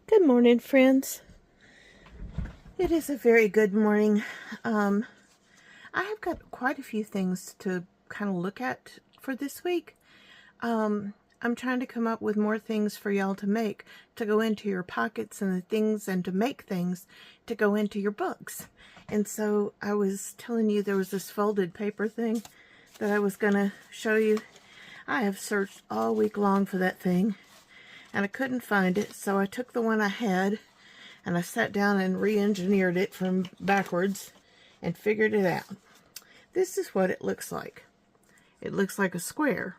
Good morning, friends. It is a very good morning. I have got quite a few things to kind of look at for this week. I'm trying to come up with more things for y'all to make to go into your pockets and the things and to make things to go into your books. And so I was telling you there was this folded paper thing that I was going to show you. I have searched all week long for that thing and I couldn't find it, so I took the one I had and I sat down and re-engineered it from backwards and figured it out. This is what it looks like. It looks like a square.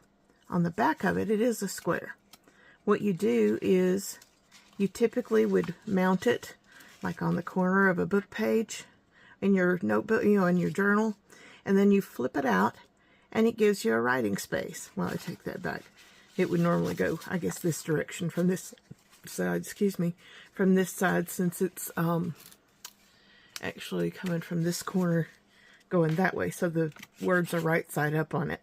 On the back of it, it is a square. What you do is you typically would mount it like on the corner of a book page in your notebook, in your journal, and then you flip it out and it gives you a writing space. Well, I take that back. It would normally go, I guess, this direction from this side, from this side, since it's actually coming from this corner going that way, so the words are right side up on it.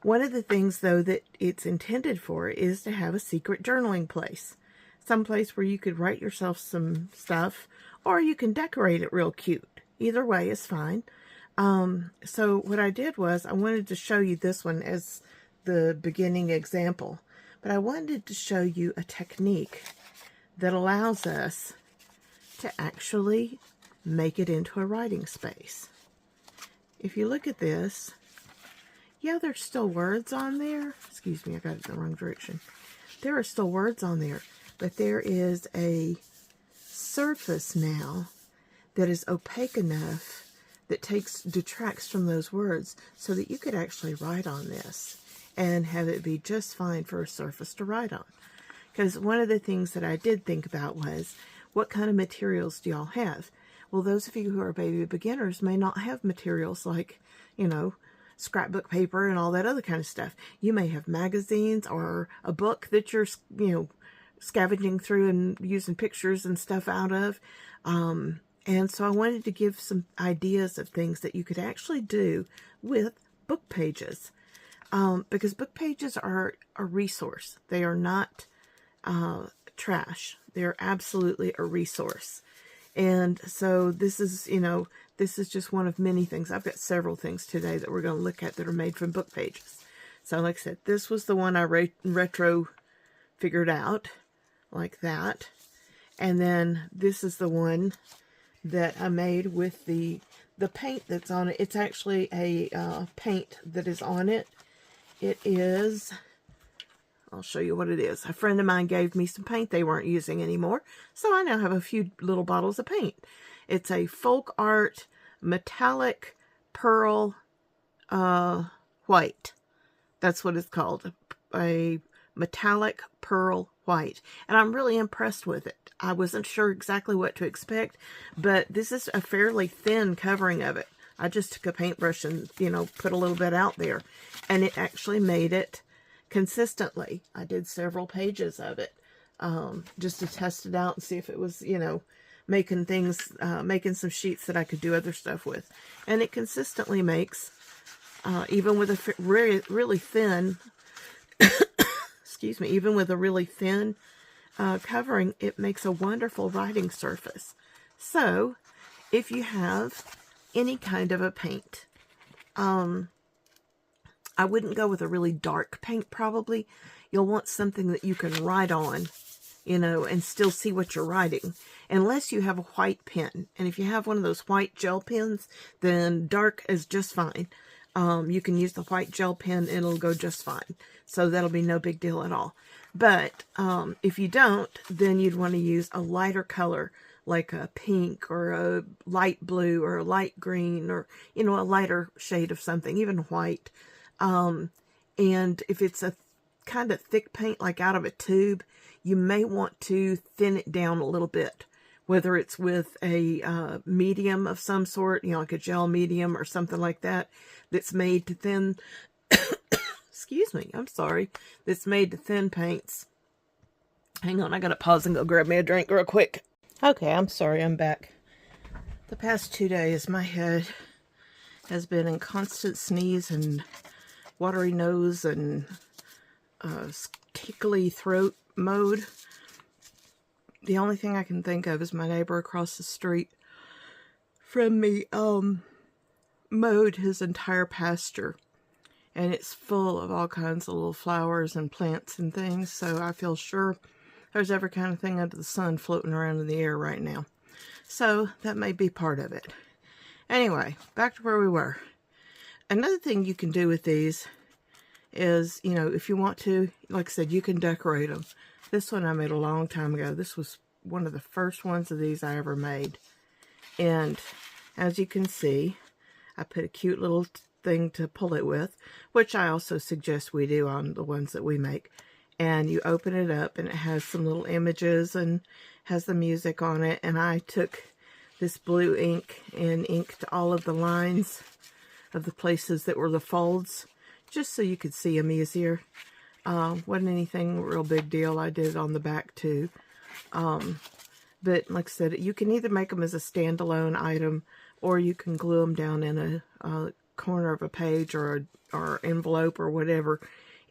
One of the things, though, that it's intended for is to have a secret journaling place. Some place where you could write yourself some stuff, or you can decorate it real cute. Either way is fine. So what I did was I wanted to show you this one as the beginning example, but I wanted to show you a technique that allows us to actually make it into a writing space. If you look at this, yeah, there's still words on there. Excuse me, I got it in the wrong direction. There are still words on there, but there is a surface now that is opaque enough that detracts from those words so that you could actually write on this and have it be just fine for a surface to write on. Because one of the things that I did think about was, what kind of materials do y'all have? Well, those of you who are baby beginners may not have materials like, scrapbook paper and all that other kind of stuff. You may have magazines or a book that you're, scavenging through and using pictures and stuff out of. And so I wanted to give some ideas of things that you could actually do with book pages. Because book pages are a resource. They are not trash. They're absolutely a resource. And so this is, this is just one of many things. I've got several things today that we're going to look at that are made from book pages. So like I said, this was the one I retro figured out like that. And then this is the one that I made with the paint that's on it. It's actually a paint that is on it. It is, I'll show you what it is. A friend of mine gave me some paint they weren't using anymore, so I now have a few little bottles of paint. It's a folk art metallic pearl white. That's what it's called, a metallic pearl white. And I'm really impressed with it. I wasn't sure exactly what to expect, but this is a fairly thin covering of it. I just took a paintbrush and, put a little bit out there, and it actually made it consistently. I did several pages of it, just to test it out and see if it was, making some sheets that I could do other stuff with. And it consistently makes, even with a really thin, excuse me, even with a really thin covering, it makes a wonderful writing surface. So, if you have any kind of a paint, I wouldn't go with a really dark paint probably. You'll want something that you can write on, and still see what you're writing. Unless you have a white pen. And if you have one of those white gel pens, then dark is just fine. You can use the white gel pen and it'll go just fine. So that'll be no big deal at all. But if you don't, then you'd want to use a lighter color, like a pink or a light blue or a light green, or, a lighter shade of something, even white. And if it's a kind of thick paint, like out of a tube, you may want to thin it down a little bit, whether it's with a medium of some sort, like a gel medium or something like that, that's made to thin, excuse me, I'm sorry, that's made to thin paints. Hang on, I gotta pause and go grab me a drink real quick. Okay, I'm sorry, I'm back. The past 2 days, my head has been in constant sneeze and watery nose and tickly throat mode. The only thing I can think of is my neighbor across the street from me mowed his entire pasture. And it's full of all kinds of little flowers and plants and things. So I feel sure there's every kind of thing under the sun floating around in the air right now. So that may be part of it. Anyway, back to where we were. Another thing you can do with these is, you know, if you want to, like I said, you can decorate them. This one I made a long time ago. This was one of the first ones of these I ever made. And as you can see, I put a cute little thing to pull it with, which I also suggest we do on the ones that we make. And you open it up and it has some little images and has the music on it. And I took this blue ink and inked all of the lines of the places that were the folds, just so you could see them easier. Wasn't anything real big deal. I did it on the back too. But like I said, you can either make them as a standalone item, or you can glue them down in a corner of a page or envelope or whatever,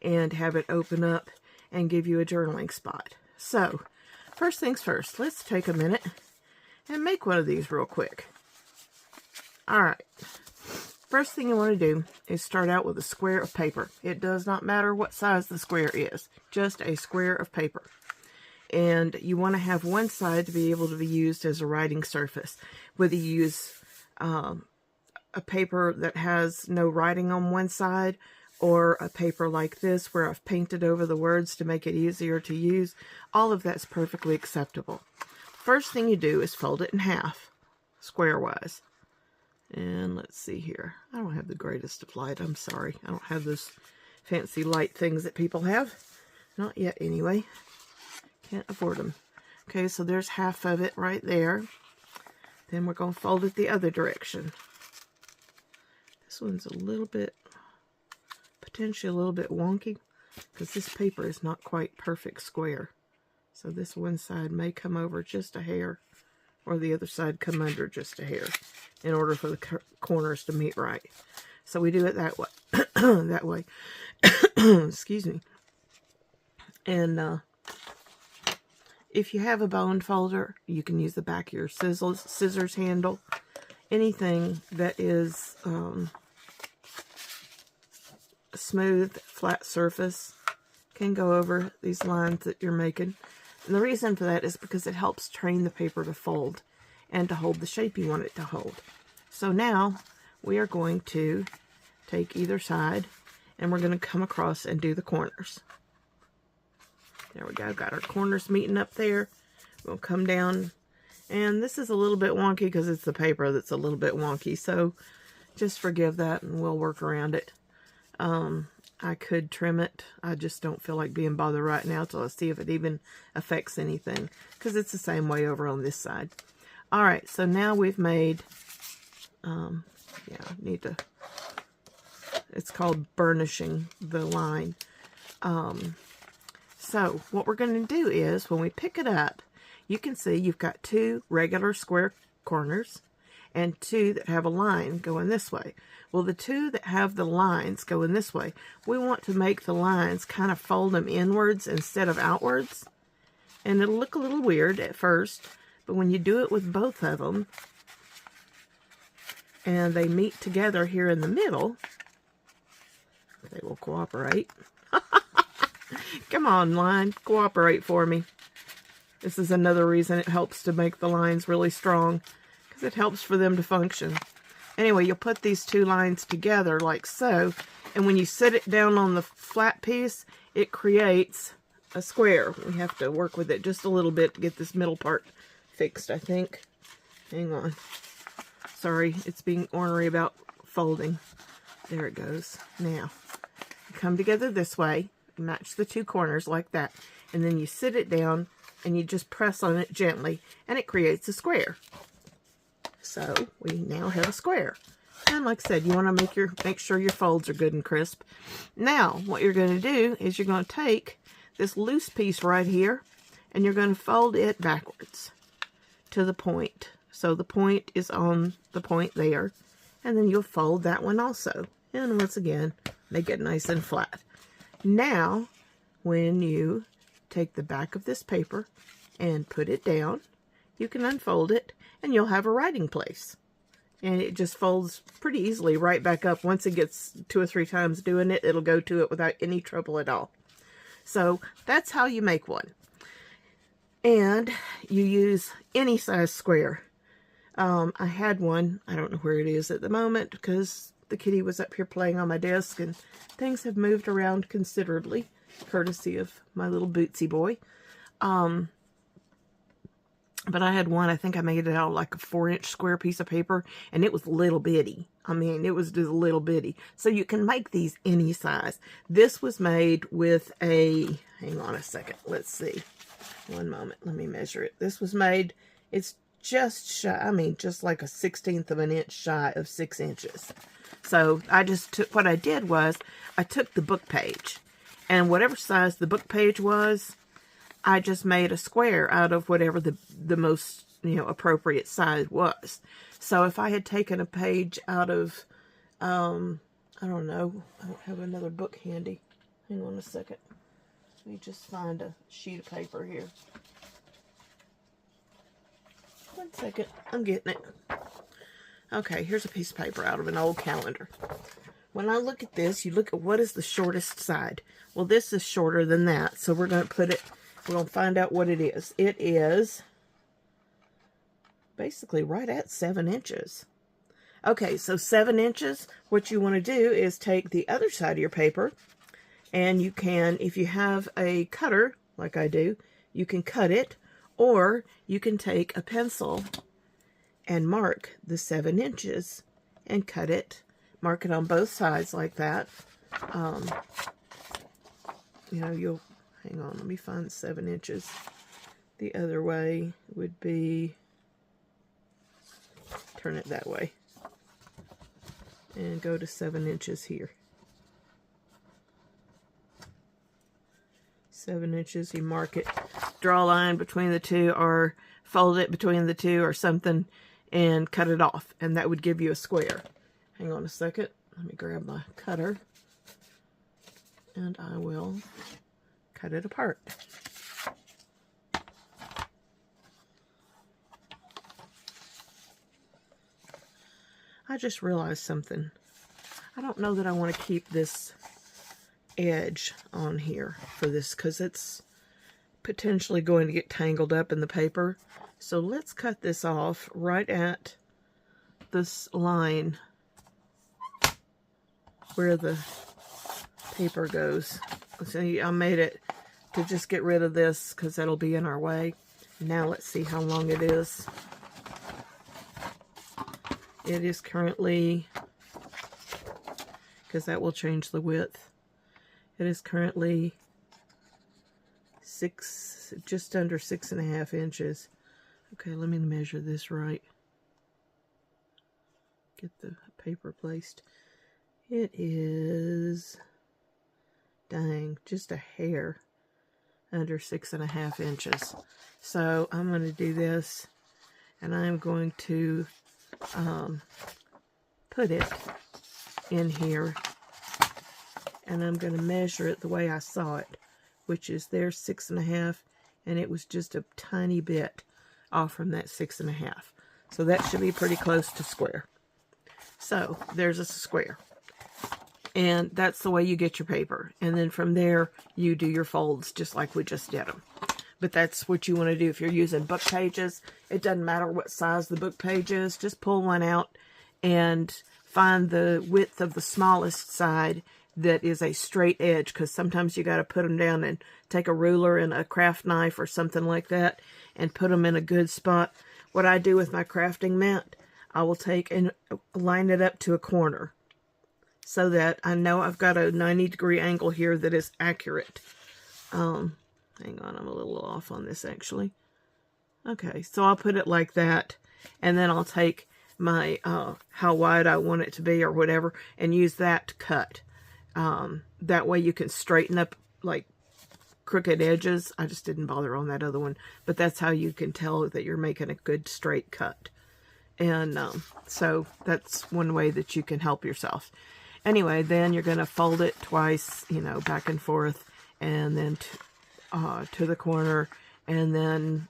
and have it open up and give you a journaling spot. So, first things first, let's take a minute and make one of these real quick. Alright, first thing you want to do is start out with a square of paper. It does not matter what size the square is, just a square of paper. And you want to have one side to be able to be used as a writing surface. Whether you use a paper that has no writing on one side, or a paper like this where I've painted over the words to make it easier to use, all of that's perfectly acceptable. First thing you do is fold it in half, square-wise. And let's see here. I don't have the greatest of light. I'm sorry. I don't have those fancy light things that people have. Not yet, anyway. Can't afford them. Okay, so there's half of it right there. Then we're going to fold it the other direction. This one's a little bit, potentially a little bit wonky, because this paper is not quite perfect square. So this one side may come over just a hair, or the other side come under just a hair, in order for the corners to meet right. So we do it that way. that way. Excuse me. And if you have a bone folder, you can use the back of your scissors handle. Anything that is a smooth, flat surface can go over these lines that you're making. And the reason for that is because it helps train the paper to fold and to hold the shape you want it to hold. So now we are going to take either side and we're going to come across and do the corners. There we go. Got our corners meeting up there. We'll come down, and this is a little bit wonky because it's the paper that's a little bit wonky, so just forgive that and we'll work around it. I could trim it. I just don't feel like being bothered right now till I see if it even affects anything, because it's the same way over on this side. Alright, so now we've made, it's called burnishing the line. So what we're going to do is, when we pick it up, you can see you've got two regular square corners and two that have a line going this way. Well, the two that have the lines going this way, we want to make the lines kind of fold them inwards instead of outwards. And it'll look a little weird at first, but when you do it with both of them, and they meet together here in the middle, they will cooperate. Come on, line, cooperate for me. This is another reason it helps to make the lines really strong, because it helps for them to function. Anyway, you'll put these two lines together like so, and when you sit it down on the flat piece, it creates a square. We have to work with it just a little bit to get this middle part fixed, I think. Hang on. Sorry, it's being ornery about folding. There it goes. Now, come together this way, match the two corners like that, and then you sit it down and you just press on it gently and it creates a square. So we now have a square. And like I said, you want to make sure your folds are good and crisp. Now what you're going to do is you're going to take this loose piece right here and you're going to fold it backwards to the point. So the point is on the point there, and then you'll fold that one also. And once again, make it nice and flat. Now, when you take the back of this paper and put it down. You can unfold it, and you'll have a writing place. And it just folds pretty easily right back up. Once it gets 2 or 3 times doing it, it'll go to it without any trouble at all. So that's how you make one. And you use any size square. I had one, I don't know where it is at the moment because the kitty was up here playing on my desk and things have moved around considerably, courtesy of my little Bootsy boy. But I had one, I think I made it out of like a 4-inch square piece of paper, and it was little bitty. I mean, it was just little bitty. So you can make these any size. This was made with a, hang on a second, let's see. One moment, let me measure it. This was made, it's just shy, I mean, just like a 1/16 of an inch shy of 6 inches. So I just took, what I did was, I took the book page, and whatever size the book page was, I just made a square out of whatever the most, appropriate size was. So if I had taken a page out of, I don't know, I don't have another book handy. Hang on a second. Let me just find a sheet of paper here. One second, I'm getting it. Okay, here's a piece of paper out of an old calendar. When I look at this, you look at what is the shortest side. Well, this is shorter than that, so we're going to put it, we're going to find out what it is. It is basically right at 7 inches. Okay, so 7 inches, what you want to do is take the other side of your paper, and you can, if you have a cutter, like I do, you can cut it, or you can take a pencil and mark the 7 inches and cut it, mark it on both sides like that. You'll, hang on, let me find 7 inches. The other way would be, turn it that way, and go to 7 inches here. 7 inches, you mark it, draw a line between the two, or fold it between the two or something, and cut it off, and that would give you a square. Hang on a second, let me grab my cutter, and I will cut it apart. I just realized something. I don't know that I want to keep this edge on here for this because it's potentially going to get tangled up in the paper. So let's cut this off right at this line where the paper goes. See, I made it to just get rid of this because that'll be in our way. Now let's see how long it is. It is currently, because that will change the width, it is currently just under 6.5 inches. Okay, let me measure this right. Get the paper placed. It is, dang, just a hair under 6.5 inches. So I'm going to do this, and I'm going to put it in here, and I'm going to measure it the way I saw it, which is there's 6.5, and it was just a tiny bit off from that 6.5. So that should be pretty close to square. So there's a square. And that's the way you get your paper. And then from there, you do your folds just like we just did them. But that's what you want to do. If you're using book pages, it doesn't matter what size the book page is. Just pull one out and find the width of the smallest side that is a straight edge. Because sometimes you got to put them down and take a ruler and a craft knife or something like that and put them in a good spot. What I do with my crafting mat, I will take and line it up to a corner, so that I know I've got a 90-degree angle here that is accurate. Hang on, I'm a little off on this actually. Okay, so I'll put it like that, and then I'll take my, how wide I want it to be or whatever, and use that to cut. That way you can straighten up like crooked edges. I just didn't bother on that other one, but that's how you can tell that you're making a good straight cut. And so that's one way that you can help yourself. Anyway, then you're going to fold it twice, back and forth, and then to the corner, and then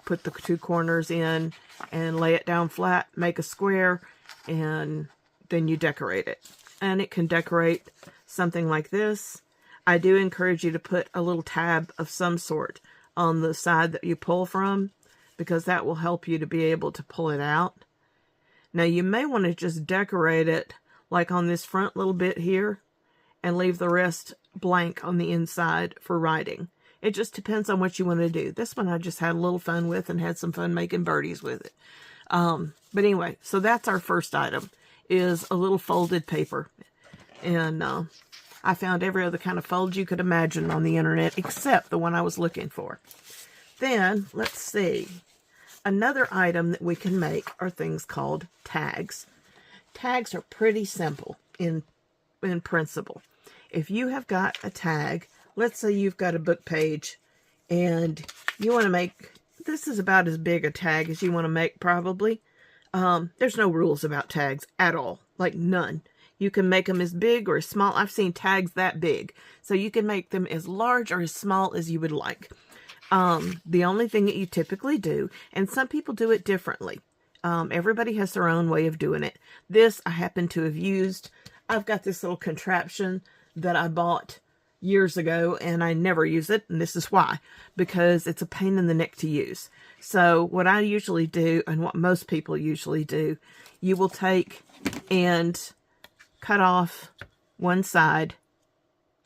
put the 2 corners in and lay it down flat, make a square, and then you decorate it. And it can decorate something like this. I do encourage you to put a little tab of some sort on the side that you pull from, because that will help you to be able to pull it out. Now you may want to just decorate it like on this front little bit here and leave the rest blank on the inside for writing. It just depends on what you want to do. This one I just had a little fun with and had some fun making birdies with it. But anyway, so that's our first item, is a little folded paper. And I found every other kind of fold you could imagine on the internet except the one I was looking for. Then, let's see. Another item that we can make are things called tags. Tags are pretty simple in principle. If you have got a tag, let's say you've got a book page and you want to make, this is about as big a tag as you want to make probably. There's no rules about tags at all, like none. You can make them as big or as small. I've seen tags that big. So you can make them as large or as small as you would like. The only thing that you typically do, and some people do it differently. Everybody has their own way of doing it. This I happen to have used. I've got this little contraption that I bought years ago and I never use it. And this is why, because it's a pain in the neck to use. So what I usually do, and what most people usually do, you will take and cut off one side,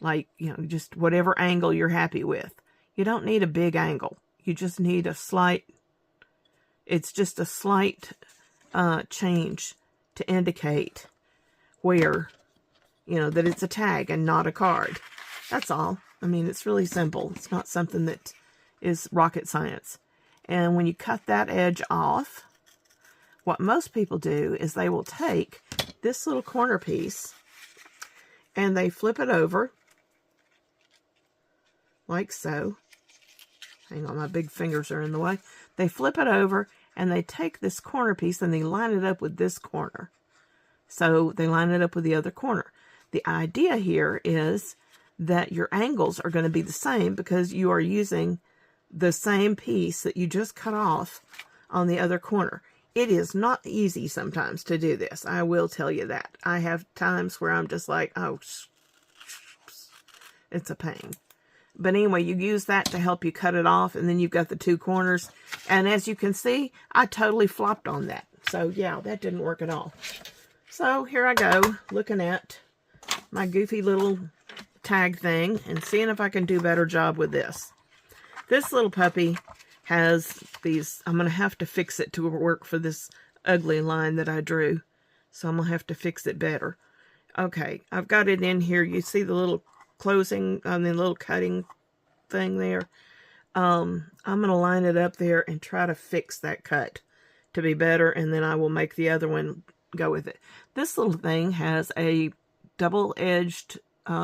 like, you know, just whatever angle you're happy with. You don't need a big angle. You just need a slight, it's just a slight change to indicate where, you know, that it's a tag and not a card. That's all. I mean, it's really simple. It's not something that is rocket science. And when you cut that edge off, what most people do is they will take this little corner piece and they flip it over like so. Hang on, my big fingers are in the way. They flip it over and they take this corner piece and they line it up with this corner. So they line it up with the other corner. The idea here is that your angles are going to be the same because you are using the same piece that you just cut off on the other corner. It is not easy sometimes to do this. I will tell you that. I have times where I'm just like, oh, it's a pain. But anyway, you use that to help you cut it off, and then you've got the 2 corners. And as you can see, I totally flopped on that. So yeah, that didn't work at all. So here I go, looking at my goofy little tag thing and seeing if I can do a better job with this. This little puppy has these, I'm going to have to fix it to work for this ugly line that I drew. So I'm going to have to fix it better. Okay, I've got it in here. You see the little closing on the little cutting thing there. I'm going to line it up there and try to fix that cut to be better, and then I will make the other one go with it. This little thing has a double-edged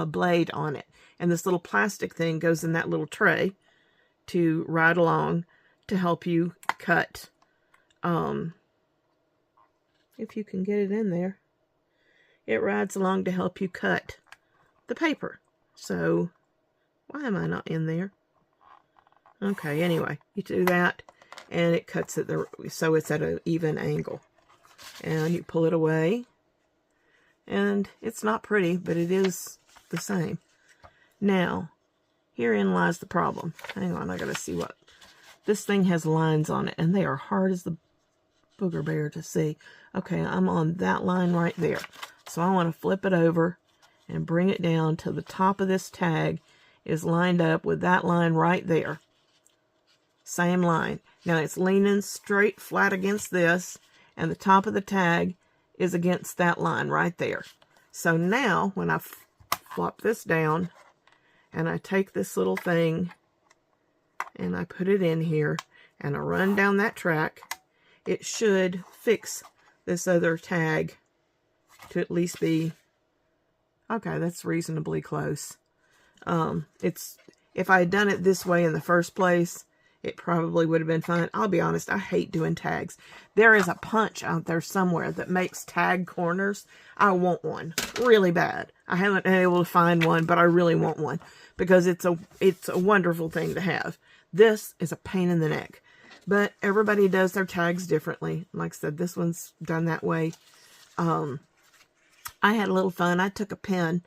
blade on it, and this little plastic thing goes in that little tray to ride along to help you cut. If you can get it in there, it rides along to help you cut the paper. So, why am I not in there? Okay, anyway, you do that, and it cuts it so it's at an even angle. And you pull it away, and it's not pretty, but it is the same. Now, herein lies the problem. Hang on, I gotta see what... This thing has lines on it, and they are hard as the booger bear to see. Okay, I'm on that line right there. So I want to flip it over and bring it down till the top of this tag is lined up with that line right there. Same line. Now it's leaning straight flat against this, and the top of the tag is against that line right there. So now when I flop this down and I take this little thing and I put it in here and I run down that track, it should fix this other tag to at least be... Okay, that's reasonably close. If I had done it this way in the first place, it probably would have been fine. I'll be honest, I hate doing tags. There is a punch out there somewhere that makes tag corners. I want one really bad. I haven't been able to find one, but I really want one because it's a wonderful thing to have. This is a pain in the neck, but everybody does their tags differently. Like I said, this one's done that way. I had a little fun. I took a pen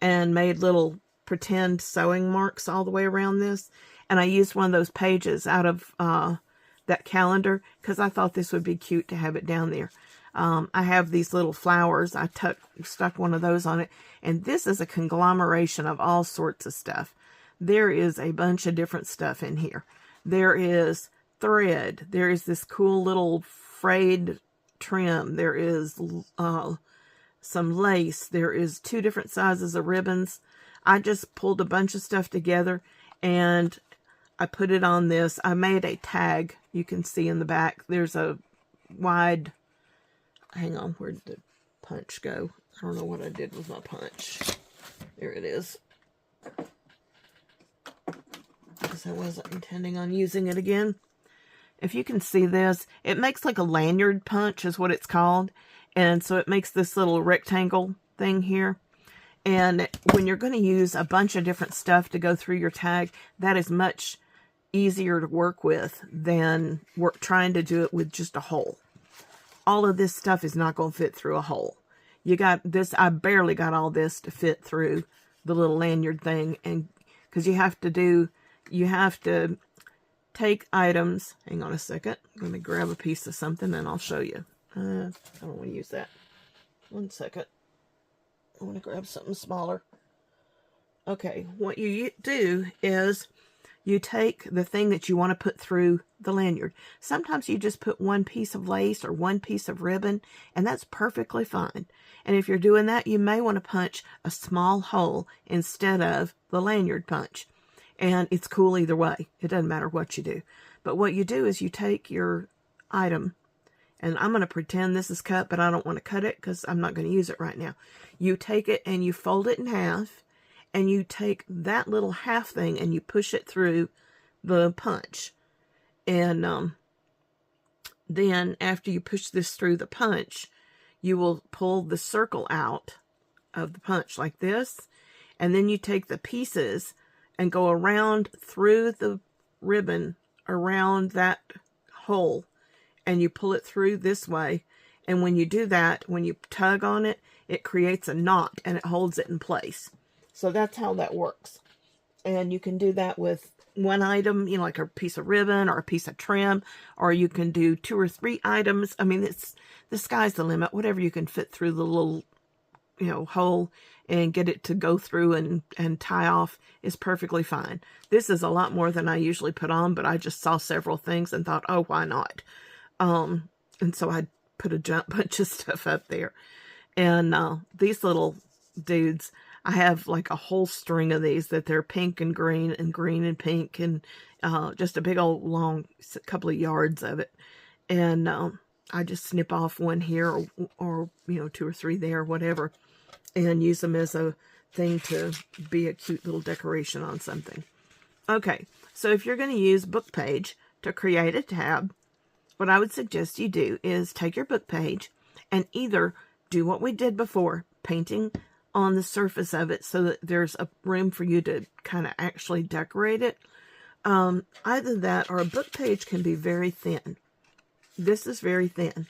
and made little pretend sewing marks all the way around this. And I used one of those pages out of that calendar because I thought this would be cute to have it down there. I have these little flowers. I stuck one of those on it. And this is a conglomeration of all sorts of stuff. There is a bunch of different stuff in here. There is thread. There is this cool little frayed trim. There is some lace. There is 2 different sizes of ribbons. I just pulled a bunch of stuff together and I put it on this. I made a tag. You can see in the back. There's a wide... Hang on, where did the punch go? I don't know what I did with my punch. There it is. Because I wasn't intending on using it again. If you can see this, it makes like a lanyard punch is what it's called. And so it makes this little rectangle thing here. And when you're going to use a bunch of different stuff to go through your tag, that is much easier to work with than trying to do it with just a hole. All of this stuff is not going to fit through a hole. You got this, I barely got all this to fit through the little lanyard thing. And because you have to take items. Hang on a second. Let me grab a piece of something and I'll show you. I don't want to use that. One second. I want to grab something smaller. Okay, what you do is you take the thing that you want to put through the lanyard. Sometimes you just put one piece of lace or one piece of ribbon, and that's perfectly fine. And if you're doing that, you may want to punch a small hole instead of the lanyard punch. And it's cool either way. It doesn't matter what you do. But what you do is you take your item, and I'm going to pretend this is cut, but I don't want to cut it because I'm not going to use it right now. You take it and you fold it in half, and you take that little half thing and you push it through the punch. And then after you push this through the punch, you will pull the circle out of the punch like this. And then you take the pieces and go around through the ribbon around that hole. And you pull it through this way. And when you do that, when you tug on it, it creates a knot and it holds it in place. So that's how that works. And you can do that with one item, you know, like a piece of ribbon or a piece of trim, or you can do 2 or 3 items. I mean, the sky's the limit. Whatever you can fit through the little, you know, hole and get it to go through and tie off is perfectly fine. This is a lot more than I usually put on, but I just saw several things and thought, oh, why not? And so I put a bunch of stuff up there. And these little dudes, I have like a whole string of these that they're pink and green and pink and just a big old long couple of yards of it. And I just snip off one here or you know, 2 or 3 there, whatever, and use them as a thing to be a cute little decoration on something. Okay, so if you're going to use book page to create a tab, what I would suggest you do is take your book page and either do what we did before, painting on the surface of it so that there's a room for you to kind of actually decorate it. Either that or a book page can be very thin. This is very thin.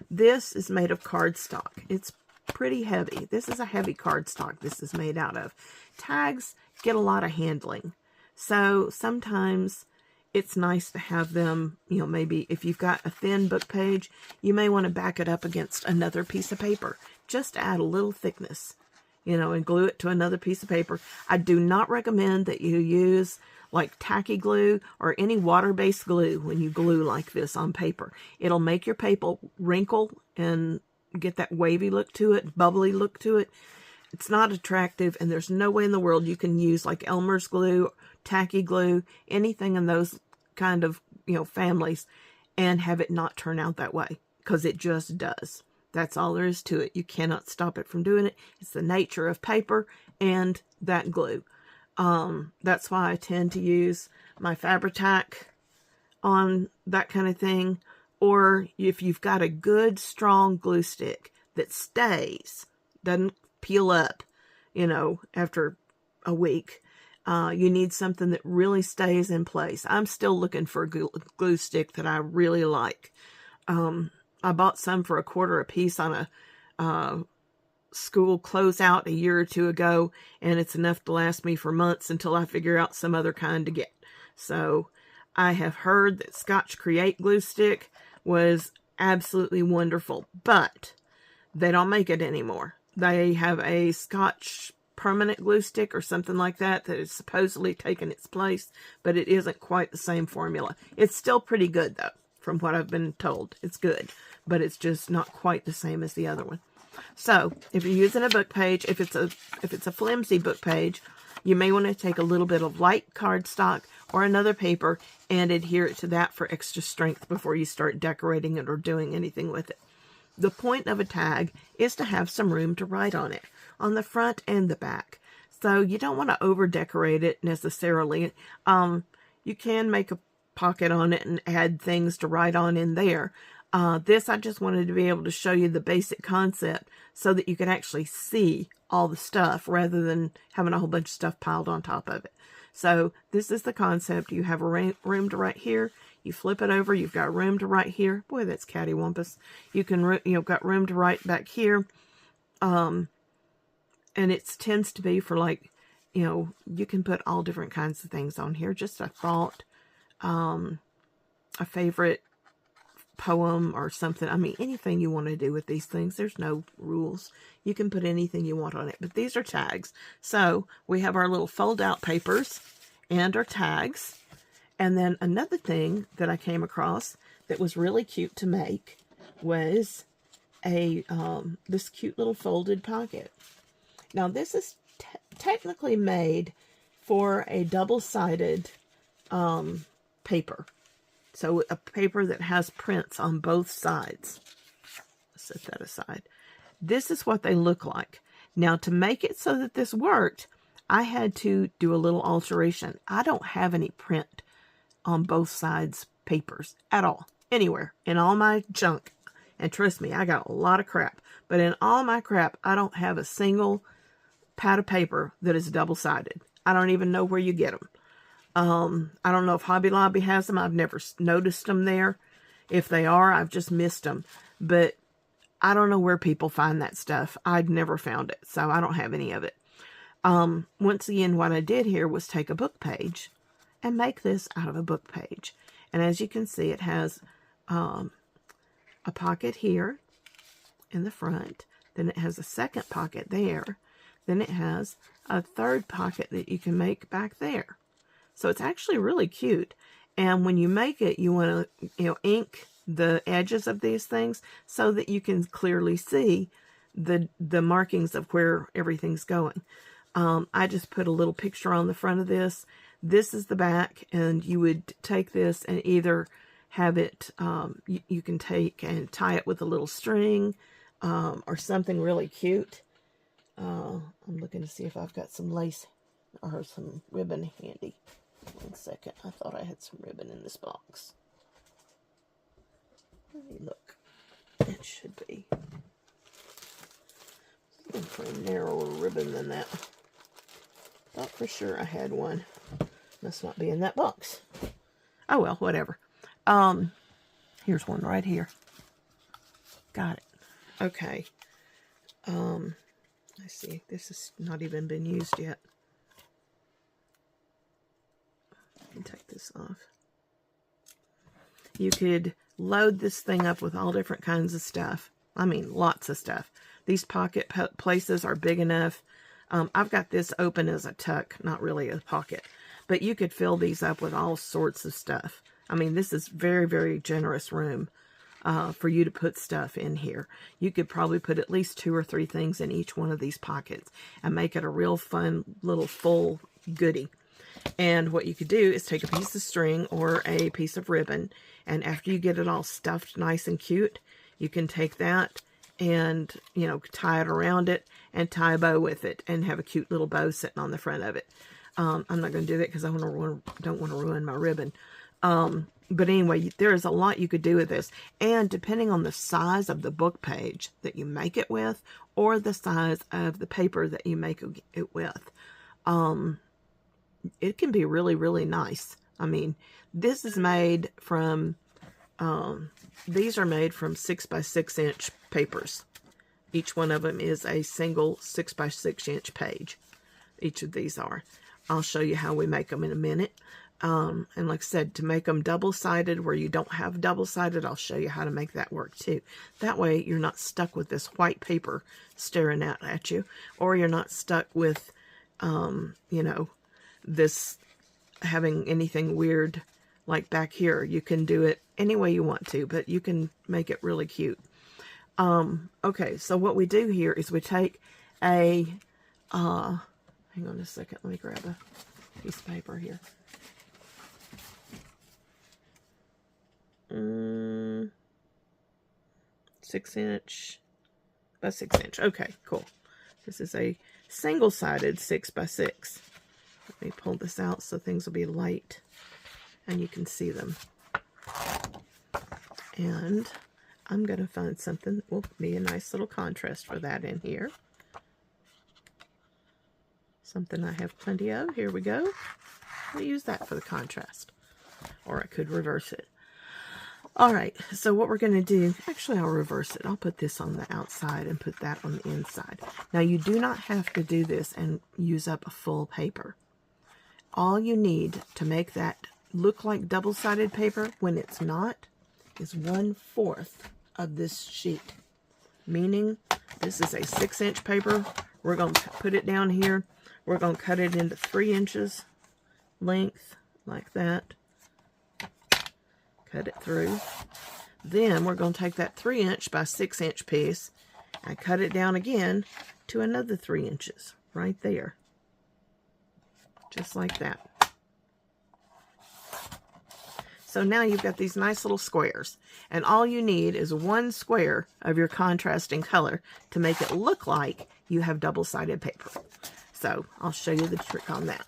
This is made of cardstock. It's pretty heavy. This is a heavy cardstock this is made out of. Tags get a lot of handling. So sometimes it's nice to have them, you know, maybe if you've got a thin book page, you may want to back it up against another piece of paper. Just add a little thickness, you know, and glue it to another piece of paper. I do not recommend that you use like tacky glue or any water-based glue when you glue like this on paper. It'll make your paper wrinkle and get that wavy look to it, bubbly look to it. It's not attractive, and there's no way in the world you can use like Elmer's glue, tacky glue, anything in those kind of, you know, families, and have it not turn out that way, because it just does. That's all there is to it. You cannot stop it from doing it. It's the nature of paper and that glue. That's why I tend to use my Fabri-Tac on that kind of thing. Or if you've got a good, strong glue stick that stays, doesn't peel up, you know, after a week, You need something that really stays in place. I'm still looking for a glue stick that I really like. I bought some for $0.25 a piece on a school closeout a year or two ago, and it's enough to last me for months until I figure out some other kind to get. So I have heard that Scotch Create glue stick was absolutely wonderful, but they don't make it anymore. They have a Scotch permanent glue stick or something like that that is supposedly taken its place, but it isn't quite the same formula. It's still pretty good though, from what I've been told. It's good, but it's just not quite the same as the other one. So if you're using a book page, if it's a flimsy book page, you may want to take a little bit of light cardstock or another paper and adhere it to that for extra strength before you start decorating it or doing anything with it. The point of a tag is to have some room to write on it, on the front and the back. So you don't want to over decorate it necessarily. You can make a pocket on it and add things to write on in there. This, I just wanted to be able to show you the basic concept so that you can actually see all the stuff rather than having a whole bunch of stuff piled on top of it. So this is the concept. You have a room to write here. You flip it over. You've got room to write here. Boy, that's cattywampus. You've got room to write back here. And it tends to be for like, you can put all different kinds of things on here. Just a thought, a favorite poem or something. I mean, anything you want to do with these things. There's no rules. You can put anything you want on it, but these are tags. So we have our little fold out papers and our tags. And then another thing that I came across that was really cute to make was this cute little folded pocket. Now this is technically made for a double-sided paper. So a paper that has prints on both sides. Set that aside. This is what they look like. Now to make it so that this worked, I had to do a little alteration. I don't have any print on both sides papers at all, anywhere, in all my junk. And trust me, I got a lot of crap. But in all my crap, I don't have a single pad of paper that is double-sided. I don't even know where you get them. I don't know if Hobby Lobby has them. I've never noticed them there. If they are, I've just missed them. But I don't know where people find that stuff. I'd never found it, so I don't have any of it. Once again, what I did here was take a book page and make this out of a book page. And as you can see, it has a pocket here in the front. Then it has a second pocket there. Then it has a third pocket that you can make back there. So it's actually really cute. And when you make it, you want to, ink the edges of these things so that you can clearly see the markings of where everything's going. I just put a little picture on the front of this. This is the back, and you would take this and either have it, you can take and tie it with a little string or something really cute. I'm looking to see if I've got some lace or some ribbon handy. 1 second. I thought I had some ribbon in this box. Let me look. It should be. Looking for a narrower ribbon than that. Thought for sure I had one. Must not be in that box. Oh well, whatever. Here's one right here. Got it. Okay. Let's see. This has not even been used yet. Let me take this off. You could load this thing up with all different kinds of stuff. I mean, lots of stuff. These pocket places are big enough. I've got this open as a tuck, not really a pocket. But you could fill these up with all sorts of stuff. I mean, this is very, very generous room for you to put stuff in here. You could probably put at least 2 or 3 things in each one of these pockets and make it a real fun little full goodie. And what you could do is take a piece of string or a piece of ribbon, and after you get it all stuffed nice and cute, you can take that and, tie it around it and tie a bow with it and have a cute little bow sitting on the front of it. I'm not going to do that because I don't want to ruin my ribbon. But anyway, there is a lot you could do with this. And depending on the size of the book page that you make it with, or the size of the paper that you make it with, it can be really, really nice. I mean, this is made from, these are made from 6 by 6 inch papers. Each one of them is a single 6 by 6 inch page. Each of these are. I'll show you how we make them in a minute. And like I said, to make them double-sided where you don't have double-sided, I'll show you how to make that work too. That way you're not stuck with this white paper staring out at you, or you're not stuck with, you know, this having anything weird like back here. You can do it any way you want to, but you can make it really cute. Okay, so what we do here is we take a, hang on a second, let me grab a piece of paper here. 6 inch by 6 inch. Okay, cool. This is a single-sided 6 by 6. Let me pull this out so things will be light and you can see them. And I'm going to find something that will be a nice little contrast for that in here. Something I have plenty of. Here we go. I'll use that for the contrast. Or I could reverse it. Alright, so what we're going to do, actually I'll reverse it. I'll put this on the outside and put that on the inside. Now you do not have to do this and use up a full paper. All you need to make that look like double-sided paper when it's not is 1/4 of this sheet. Meaning this is a 6 inch paper. We're going to put it down here. We're going to cut it into 3 inches length like that. Cut it through. Then we're going to take that 3 inch by 6 inch piece and cut it down again to another 3 inches right there. Just like that. So now you've got these nice little squares. And all you need is 1 square of your contrasting color to make it look like you have double-sided paper. So I'll show you the trick on that.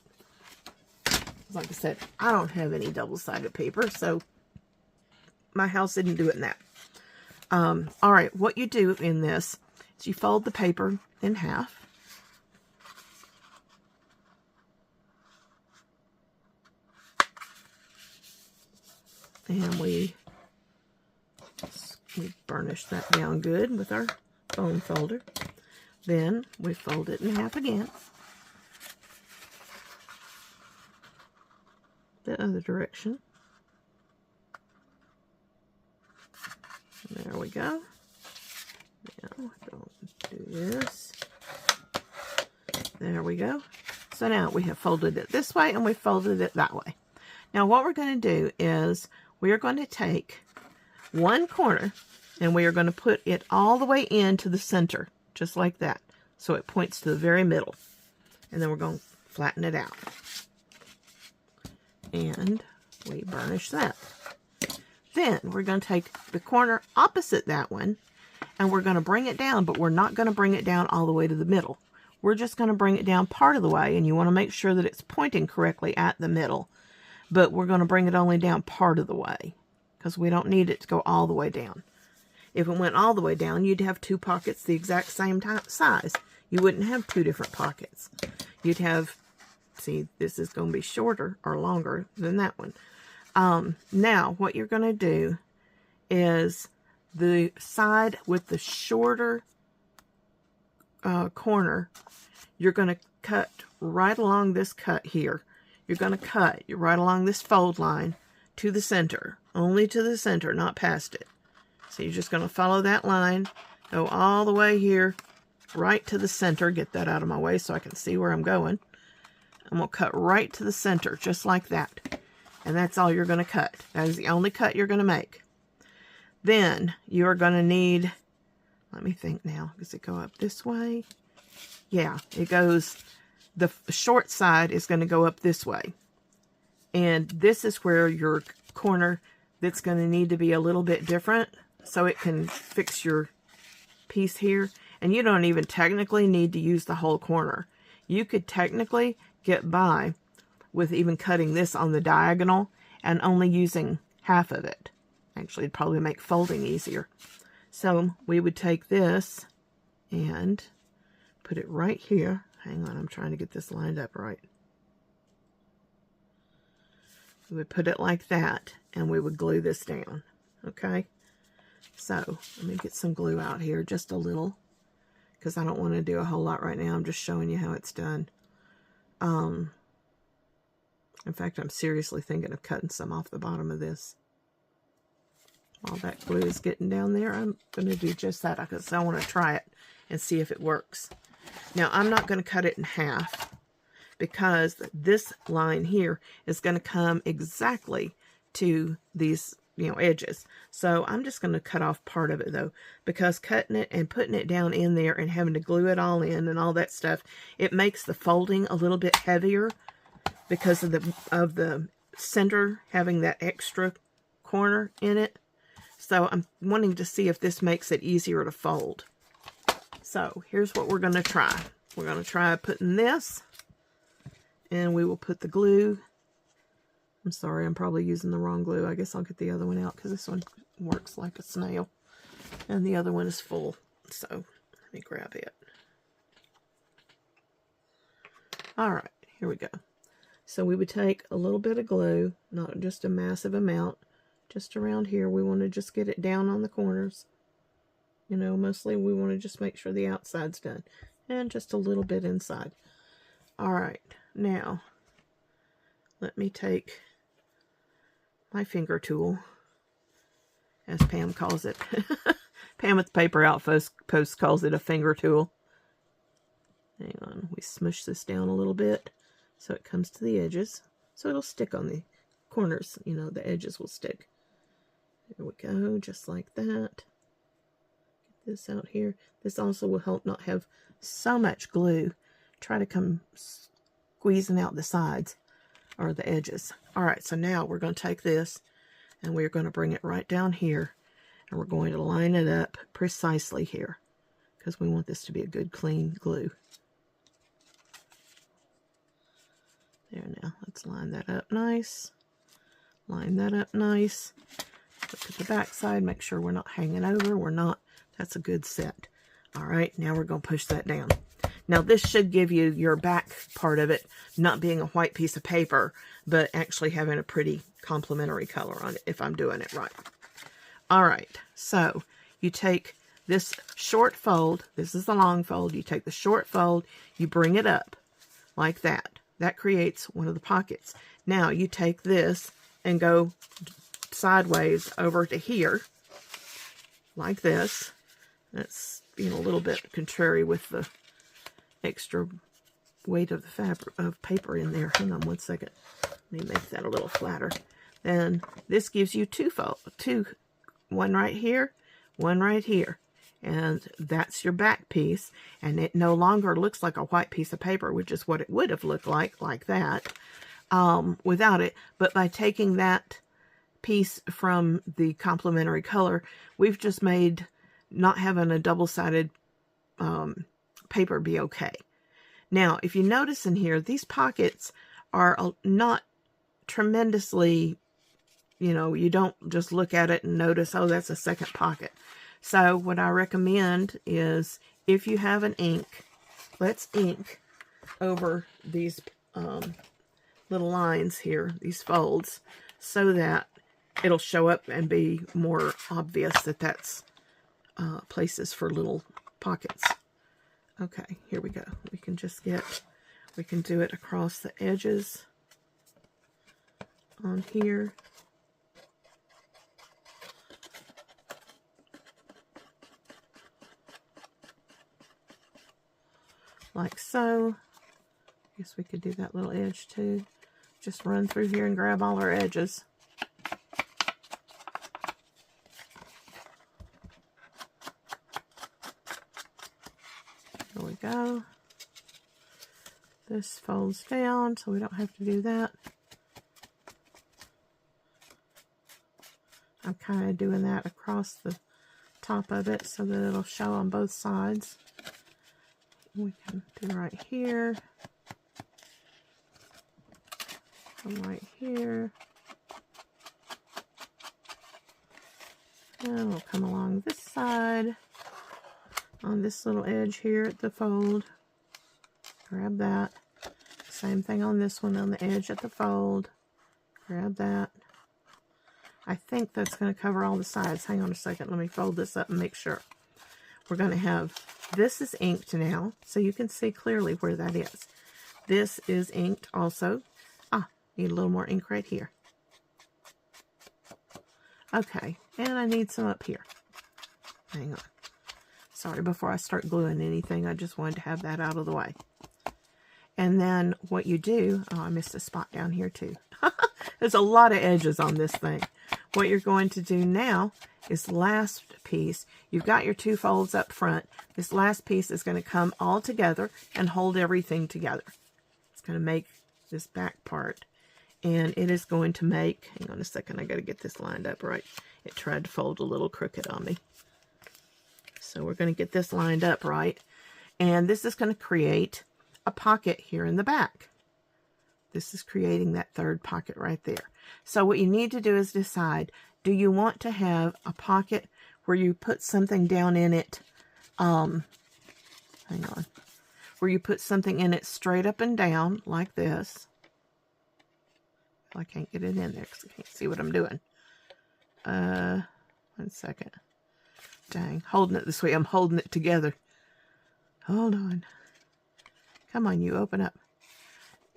Like I said, I don't have any double-sided paper, so my house didn't do it in that. Alright, what you do in this is you fold the paper in half. And we burnish that down good with our foam folder. Then we fold it in half again. The other direction. There we go. Now, don't do this. There we go. So now we have folded it this way and we folded it that way. Now what we're going to do is we are going to take one corner and we are going to put it all the way into the center, just like that. So it points to the very middle. And then we're going to flatten it out. And we burnish that. Then we're going to take the corner opposite that one and we're going to bring it down, but we're not going to bring it down all the way to the middle. We're just going to bring it down part of the way, and you want to make sure that it's pointing correctly at the middle. But we're going to bring it only down part of the way because we don't need it to go all the way down. If it went all the way down, you'd have 2 pockets the exact same size. You wouldn't have 2 different pockets. You'd have, see, this is going to be shorter or longer than that one. Now, what you're going to do is the side with the shorter corner, you're going to cut right along this cut here. You're going to cut right along this fold line to the center, only to the center, not past it. So you're just going to follow that line, go all the way here, right to the center. Get that out of my way so I can see where I'm going. I'm going to cut right to the center, just like that. And that's all you're going to cut. That is the only cut you're going to make. Then you're going to need, let me think now, does it go up this way? Yeah, it goes, the short side is going to go up this way. And this is where your corner that's going to need to be a little bit different so it can fix your piece here. And you don't even technically need to use the whole corner. You could technically get by with even cutting this on the diagonal and only using half of it. Actually, it'd probably make folding easier. So we would take this and put it right here. Hang on, I'm trying to get this lined up right. We would put it like that, and we would glue this down. Okay? So, let me get some glue out here, just a little, because I don't want to do a whole lot right now. I'm just showing you how it's done. In fact, I'm seriously thinking of cutting some off the bottom of this. While that glue is getting down there, I'm going to do just that because I want to try it and see if it works. Now, I'm not going to cut it in half because this line here is going to come exactly to these, edges. So I'm just going to cut off part of it though, because cutting it and putting it down in there and having to glue it all in and all that stuff, it makes the folding a little bit heavier because of the center having that extra corner in it. So I'm wanting to see if this makes it easier to fold. So here's what we're going to try. We're going to try putting this, and we will put the glue. I'm sorry, I'm probably using the wrong glue. I guess I'll get the other one out because this one works like a snail. And the other one is full. So let me grab it. Alright, here we go. So we would take a little bit of glue, not just a massive amount, just around here. We want to just get it down on the corners. Mostly we want to just make sure the outside's done. And just a little bit inside. Alright, now let me take my finger tool, as Pam calls it. Pam at the Paper Outpost calls it a finger tool. Hang on, we smush this down a little bit so it comes to the edges. So it'll stick on the corners, the edges will stick. There we go, just like that. Get this out here. This also will help not have so much glue. Try to come squeezing out the sides or the edges. Alright, so now we're going to take this and we're going to bring it right down here, and we're going to line it up precisely here because we want this to be a good clean glue. There, now let's line that up nice. Line that up nice. Look at the back side, make sure we're not hanging over. We're not. That's a good set. Alright, now we're going to push that down. Now this should give you your back part of it not being a white piece of paper, but actually having a pretty complementary color on it if I'm doing it right. Alright, so you take this short fold, this is the long fold, you take the short fold, you bring it up like that. That creates one of the pockets. Now you take this and go sideways over to here, like this. That's being a little bit contrary with the extra weight of the fabric of paper in there. Hang on one second. Let me make that a little flatter. Then this gives you one right here, one right here. And that's your back piece. And it no longer looks like a white piece of paper, which is what it would have looked like that, without it. But by taking that piece from the complementary color, we've just made not having a double-sided paper be okay. Now, if you notice in here, these pockets are not tremendously, you don't just look at it and notice, oh, that's a second pocket. So what I recommend is if you have an ink, let's ink over these little lines here, these folds, so that it'll show up and be more obvious that that's places for little pockets. Okay, here we go. We can do it across the edges on here. Like so. I guess we could do that little edge too. Just run through here and grab all our edges. There we go. This folds down so we don't have to do that. I'm kind of doing that across the top of it so that it'll show on both sides. We can do right here. Come right here. And we'll come along this side. On this little edge here at the fold. Grab that. Same thing on this one on the edge at the fold. Grab that. I think that's going to cover all the sides. Hang on a second. Let me fold this up and make sure. We're going to have, this is inked now, so you can see clearly where that is. This is inked also. Ah, need a little more ink right here. Okay, and I need some up here. Hang on. Sorry, before I start gluing anything, I just wanted to have that out of the way. And then what you do, oh, I missed a spot down here too. There's a lot of edges on this thing. What you're going to do now is last piece. You've got your 2 folds up front. This last piece is going to come all together and hold everything together. It's going to make this back part. And it is going to make, hang on a second, I got to get this lined up right. It tried to fold a little crooked on me. So we're going to get this lined up right. And this is going to create a pocket here in the back. This is creating that 3rd pocket right there. So what you need to do is decide, do you want to have a pocket where you put something down in it, hang on, where you put something in it straight up and down like this. I can't get it in there because I can't see what I'm doing. 1 second. Dang, holding it this way. I'm holding it together. Hold on. Come on, you open up.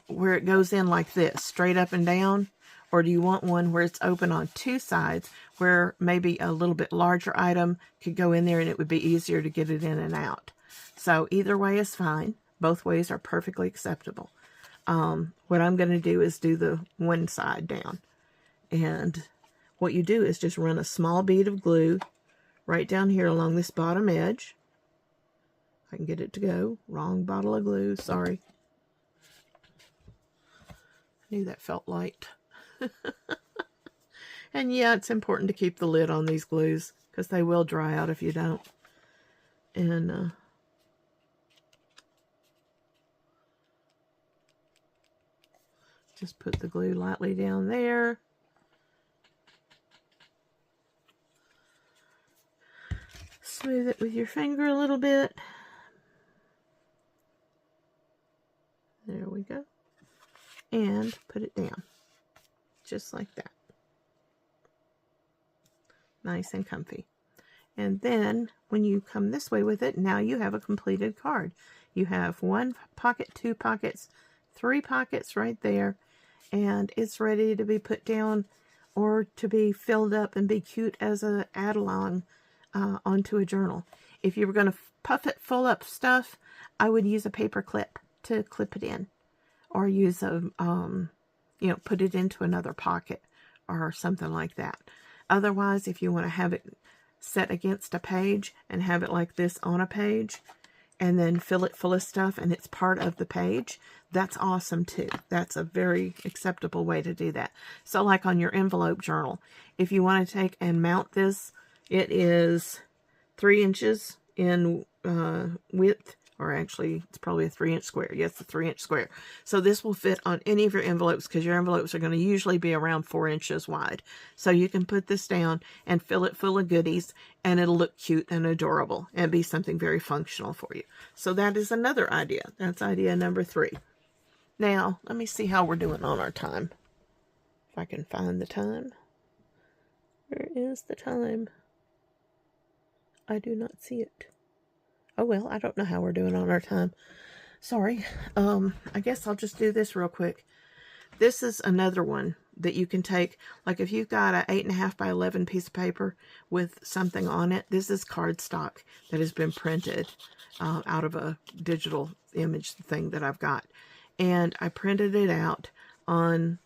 Where it goes in like this, straight up and down? Or do you want one where it's open on 2 sides, where maybe a little bit larger item could go in there and it would be easier to get it in and out? So either way is fine. Both ways are perfectly acceptable. What I'm going to do is do the one side down. And what you do is just run a small bead of glue right down here along this bottom edge. I can get it to go. Wrong bottle of glue, sorry. I knew that felt light. And yeah, it's important to keep the lid on these glues because they will dry out if you don't. And just put the glue lightly down there. Smooth it with your finger a little bit. There we go. And put it down. Just like that. Nice and comfy. And then when you come this way with it, now you have a completed card. You have 1 pocket, 2 pockets, 3 pockets right there. And it's ready to be put down or to be filled up and be cute as an add-along onto a journal. If you were going to puff it full of stuff, I would use a paper clip to clip it in. Or use a, you know, put it into another pocket or something like that. Otherwise, if you want to have it set against a page and have it like this on a page and then fill it full of stuff and it's part of the page, that's awesome too. That's a very acceptable way to do that. So like on your envelope journal, if you want to take and mount this, it is 3 inches in width. Or actually, it's probably a 3-inch square. Yes, a 3-inch square. So this will fit on any of your envelopes because your envelopes are going to usually be around 4 inches wide. So you can put this down and fill it full of goodies and it'll look cute and adorable and be something very functional for you. So that is another idea. That's idea number 3. Now, let me see how we're doing on our time. If I can find the time. Where is the time? I do not see it. Oh, well, I don't know how we're doing on our time. Sorry. I guess I'll just do this real quick. This is another one that you can take. Like if you've got an 8.5 by 11 piece of paper with something on it, this is cardstock that has been printed out of a digital image thing that I've got. And I printed it out on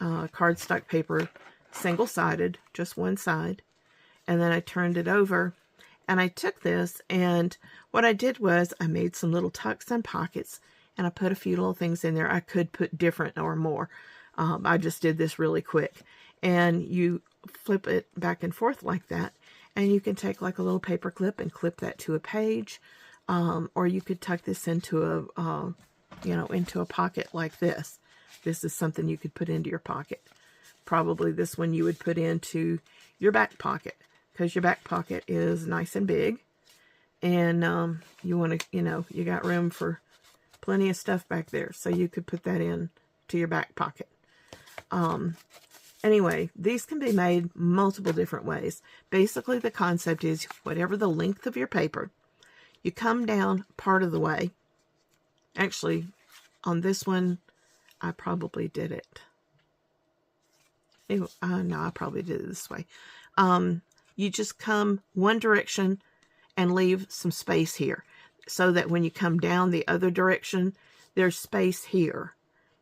cardstock paper, single-sided, just one side. And then I turned it over. And I took this, and what I did was I made some little tucks and pockets, and I put a few little things in there. I could put different or more. I just did this really quick. And you flip it back and forth like that, and you can take like a little paper clip and clip that to a page, or you could tuck this into a, into a pocket like this. This is something you could put into your pocket. Probably this one you would put into your back pocket, because your back pocket is nice and big, and you want to, you got room for plenty of stuff back there, so you could put that in to your back pocket. Anyway, these can be made multiple different ways. Basically, the concept is whatever the length of your paper, you come down part of the way. Actually, on this one, I probably did it. No, I probably did it this way. You just come one direction and leave some space here, so that when you come down the other direction, there's space here.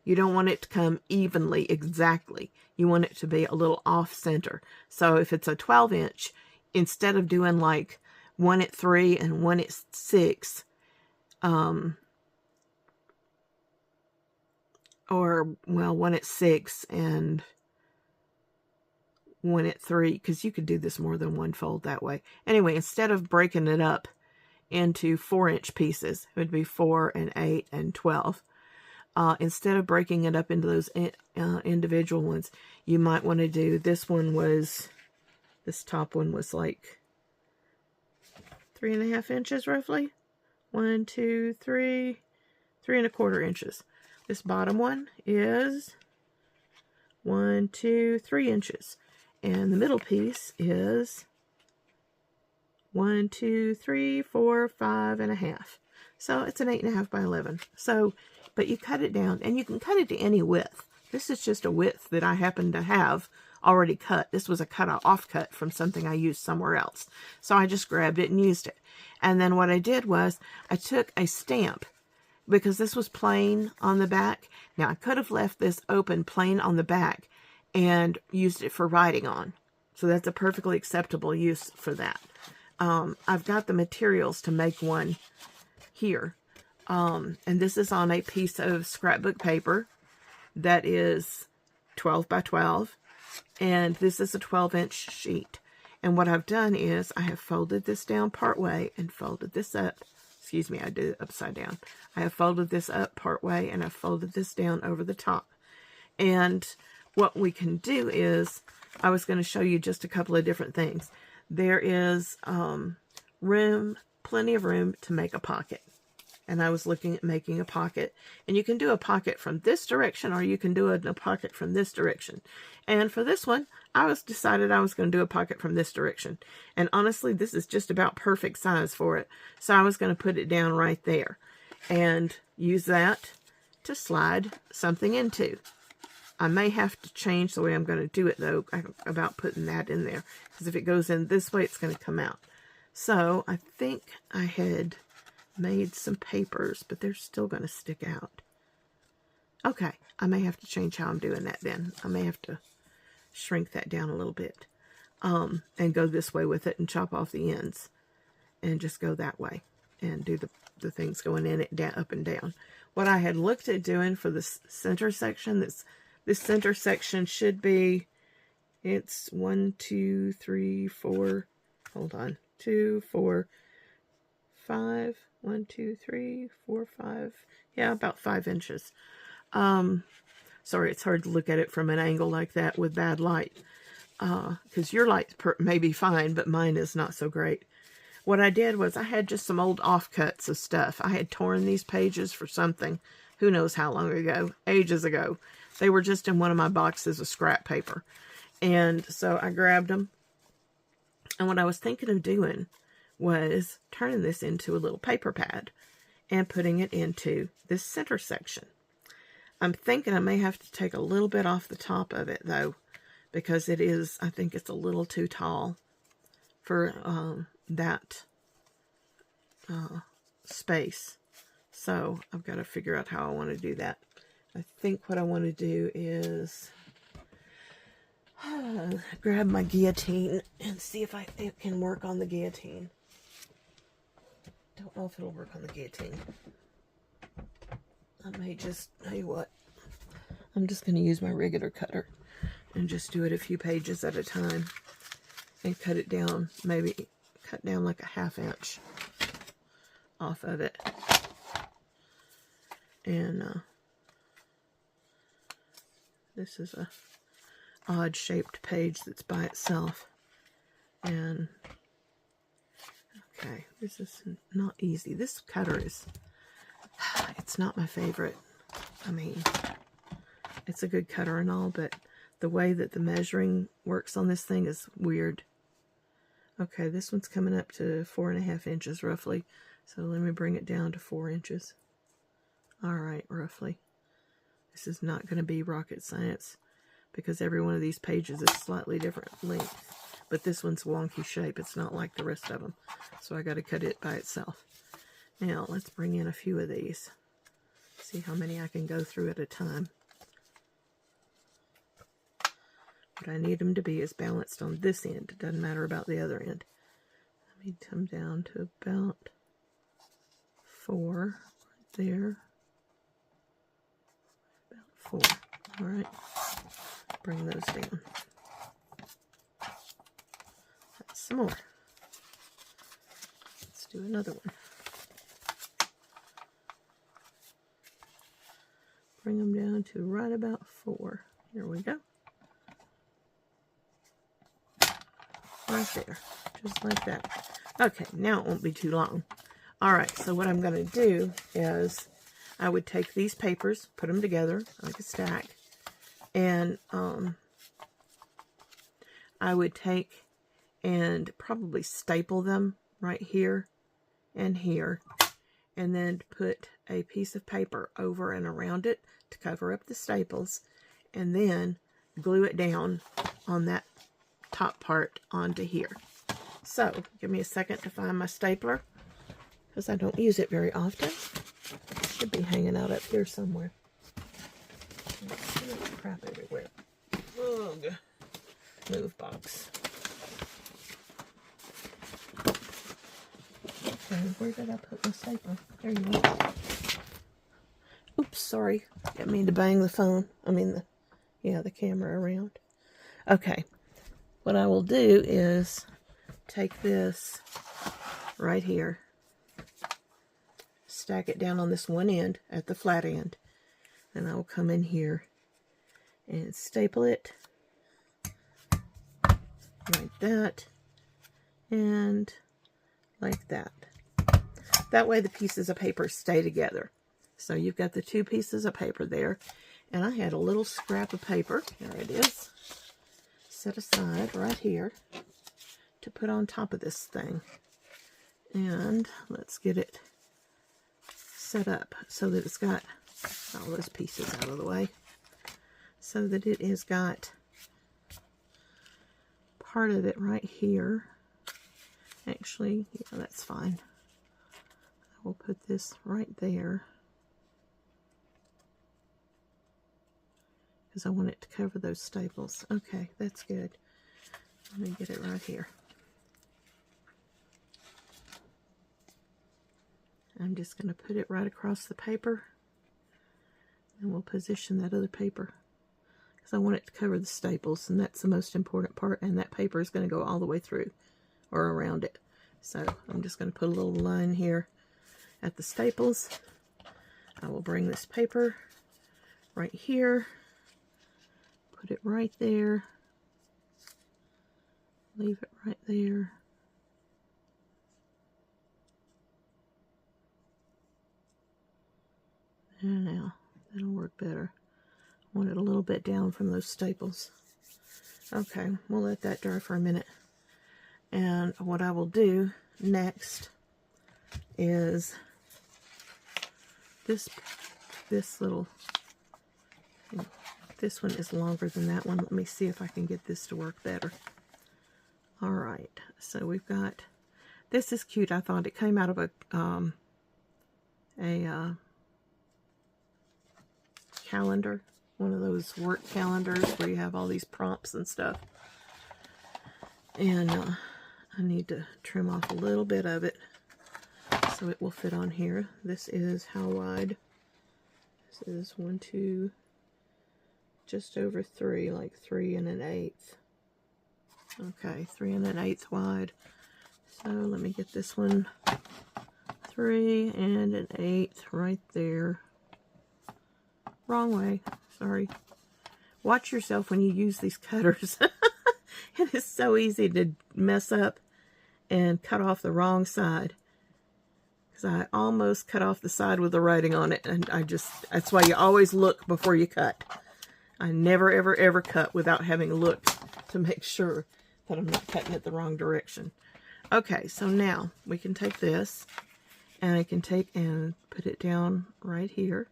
You don't want it to come evenly, exactly. You want it to be a little off center. So if it's a 12-inch, instead of doing like one at 3 and one at 6, or, well, one at 6 and one at 3, because you could do this more than one fold that way. Anyway, instead of breaking it up into 4-inch pieces, it would be 4 and 8 and 12. Instead of breaking it up into those individual ones, you might want to do, this top one was like 3.5 inches roughly. 1, 2, 3, 3.25 inches. This bottom one is 1, 2, 3 inches. And the middle piece is 1, 2, 3, 4, 5.5. So it's an 8.5 by 11. So, but you cut it down, and you can cut it to any width. This is just a width that I happen to have already cut. This was a offcut from something I used somewhere else. So I just grabbed it and used it. And then what I did was I took a stamp, because this was plain on the back. Now I could have left this open plain on the back and used it for writing on. So that's a perfectly acceptable use for that. I've got the materials to make one here. And this is on a piece of scrapbook paper that is 12 by 12. And this is a 12-inch sheet. And what I've done is I have folded this down part way and folded this up. Excuse me, I did it upside down. I have folded this up part way and I've folded this down over the top. And what we can do is, I was going to show you just a couple of different things. There is plenty of room to make a pocket. And I was looking at making a pocket. And you can do a pocket from this direction, or you can do a pocket from this direction. And for this one, I decided I was going to do a pocket from this direction. And honestly, this is just about perfect size for it. So I was going to put it down right there. And use that to slide something into. I may have to change the way I'm going to do it, though, about putting that in there. Because if it goes in this way, it's going to come out. So I think I had made some papers, but they're still going to stick out. Okay, I may have to change how I'm doing that then. I may have to shrink that down a little bit. And go this way with it and chop off the ends. And just go that way. And do the things going in it, down, up and down. What I had looked at doing for this center section, this center section should be, it's 1, 2, 3, 4, hold on, 2, 4, 5, 1, 2, 3, 4, 5, yeah, about 5 inches. Sorry, it's hard to look at it from an angle like that with bad light, because your light may be fine, but mine is not so great. What I did was I had just some old offcuts of stuff. I had torn these pages for something, who knows how long ago, ages ago. They were just in one of my boxes of scrap paper. And so I grabbed them. And what I was thinking of doing was turning this into a little paper pad and putting it into this center section. I'm thinking I may have to take a little bit off the top of it, though, because it is, I think it's a little too tall for that space. So I've got to figure out how I want to do that. I think what I want to do is grab my guillotine and see if it can work on the guillotine. Don't know if it'll work on the guillotine. I may just, tell you what, I'm just going to use my regular cutter and just do it a few pages at a time and cut it down, maybe cut down like a 1/2 inch off of it. And this is a odd shaped page that's by itself. And okay, this is not easy. This cutter is, it's not my favorite. I mean, it's a good cutter and all, but the way that the measuring works on this thing is weird. Okay, this one's coming up to 4.5 inches roughly. So let me bring it down to 4 inches. All right, roughly. This is not going to be rocket science because every one of these pages is slightly different length. But this one's wonky shape. It's not like the rest of them. So I got to cut it by itself. Now, let's bring in a few of these. See how many I can go through at a time. What I need them to be is balanced on this end. It doesn't matter about the other end. Let me come down to about 4 right there. About 4. All right. Bring those down. That's some more. Let's do another one. Bring them down to right about 4. Here we go. Right there. Just like that. Okay, now it won't be too long. Alright, so what I'm going to do is I would take these papers, put them together like a stack, and I would take and probably staple them right here and here, and then put a piece of paper over and around it to cover up the staples, and then glue it down on that top part onto here. So, give me a second to find my stapler, because I don't use it very often. It should be hanging out up here somewhere. Crap everywhere. Ugh. Move box. Okay, where did I put my stapler? There you are. Oops, sorry. Didn't mean to bang the phone. The camera around. Okay. What I will do is take this right here, stack it down on this one end at the flat end, and I will come in here and staple it like that and like that. That way the pieces of paper stay together. So you've got the 2 pieces of paper there, and I had a little scrap of paper, here it is, set aside right here to put on top of this thing. And let's get it set up so that it's got all those pieces out of the way, so that it has got part of it right here. Actually, yeah, that's fine. I will put this right there because I want it to cover those staples. Okay, that's good. Let me get it right here. I'm just going to put it right across the paper, and we'll position that other paper because I want it to cover the staples, and that's the most important part, and that paper is going to go all the way through or around it. So I'm just going to put a little line here at the staples. I will bring this paper right here, put it right there, leave it right there. And now, that'll work better. I want it a little bit down from those staples. Okay, we'll let that dry for a minute. And what I will do next is this little, this one is longer than that one. Let me see if I can get this to work better. Alright, so we've got, this is cute. I thought it came out of a calendar, one of those work calendars where you have all these prompts and stuff. And I need to trim off a little bit of it so it will fit on here. This is how wide? This is 1, 2, just over 3, like 3 1/8. Okay, 3 1/8 wide. So let me get this one 3 1/8 right there. Wrong way, sorry. Watch yourself when you use these cutters. It is so easy to mess up and cut off the wrong side. Because I almost cut off the side with the writing on it, and that's why you always look before you cut. I never, ever, ever cut without having looked to make sure that I'm not cutting it the wrong direction. Okay, so now we can take this, and I can take and put it down right here.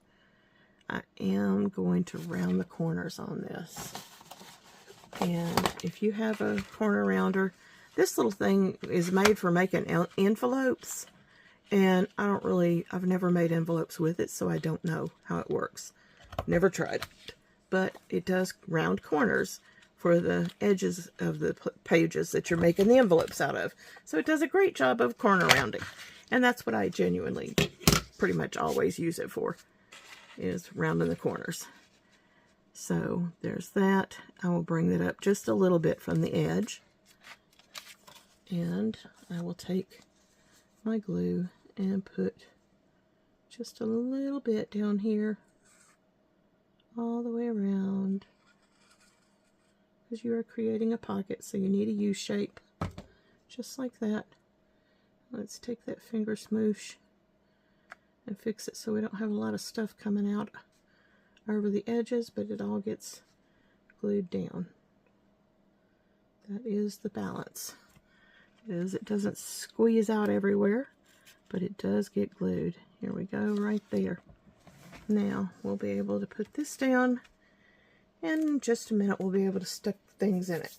I am going to round the corners on this. And if you have a corner rounder, this little thing is made for making envelopes. And I've never made envelopes with it, so I don't know how it works. Never tried it. But it does round corners for the edges of the pages that you're making the envelopes out of. So it does a great job of corner rounding. And that's what I genuinely pretty much always use it for, is rounding the corners. So there's that. I will bring that up just a little bit from the edge. And I will take my glue and put just a little bit down here all the way around, because you are creating a pocket, so you need a U shape just like that. Let's take that finger smoosh and fix it so we don't have a lot of stuff coming out over the edges, but it all gets glued down. That is the balance. It doesn't squeeze out everywhere, but it does get glued. Here we go, right there. Now we'll be able to put this down, and in just a minute we'll be able to stick things in it,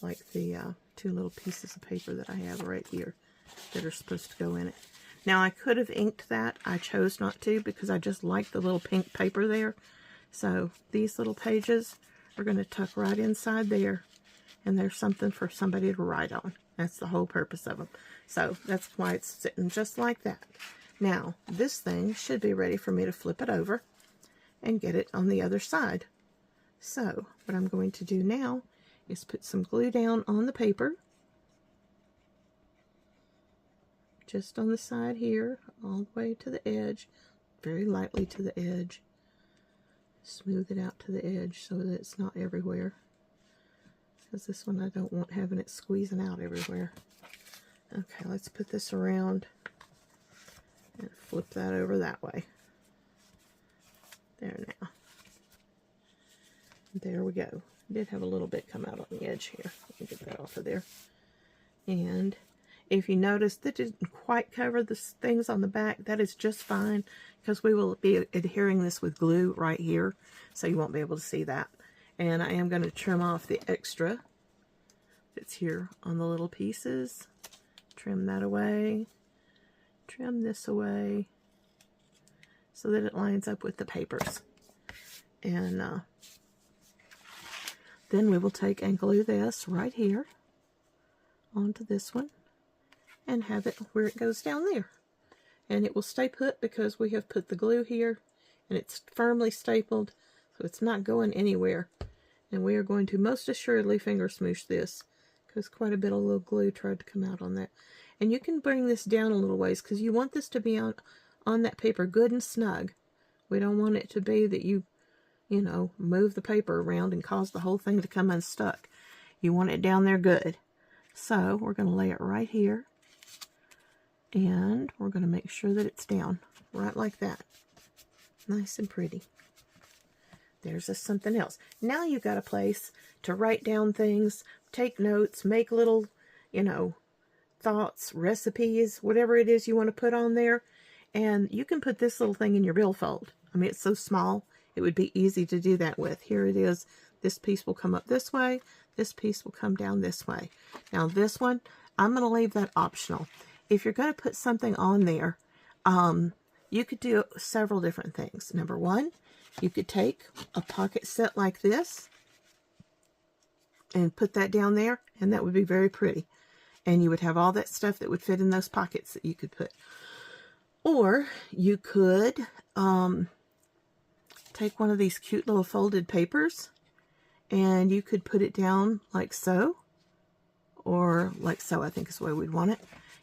like the two little pieces of paper that I have right here that are supposed to go in it. Now I could have inked that. I chose not to because I just like the little pink paper there. So these little pages are going to tuck right inside there, and there's something for somebody to write on. That's the whole purpose of them. So that's why it's sitting just like that. Now, this thing should be ready for me to flip it over and get it on the other side. So, what I'm going to do now is put some glue down on the paper, just on the side here, all the way to the edge, very lightly to the edge. Smooth it out to the edge so that it's not everywhere, because this one I don't want having it squeezing out everywhere. Okay, let's put this around and flip that over that way. There now. There we go. Did have a little bit come out on the edge here. Let me get that off of there. And if you notice that didn't quite cover the things on the back, that is just fine, because we will be adhering this with glue right here, so you won't be able to see that. And I am going to trim off the extra that's here on the little pieces. Trim that away. Trim this away so that it lines up with the papers. And then we will take and glue this right here onto this one and have it where it goes down there. And it will stay put because we have put the glue here and it's firmly stapled, so it's not going anywhere. And we are going to most assuredly finger smoosh this, because quite a bit of little glue tried to come out on that. And you can bring this down a little ways, because you want this to be on that paper good and snug. We don't want it to be that you know, move the paper around and cause the whole thing to come unstuck. You want it down there good. So we're going to lay it right here, and we're going to make sure that it's down right like that. Nice and pretty. There's just something else. Now you've got a place to write down things, take notes, make little, you know, thoughts, recipes, whatever it is you want to put on there. And you can put this little thing in your billfold. I mean, it's so small, it would be easy to do that with. Here it is. This piece will come up this way. This piece will come down this way. Now this one, I'm going to leave that optional. If you're going to put something on there, you could do several different things. Number one, you could take a pocket set like this and put that down there, and that would be very pretty. And you would have all that stuff that would fit in those pockets that you could put. Or you could take one of these cute little folded papers, and you could put it down like so, or like so, I think is the way we'd want it.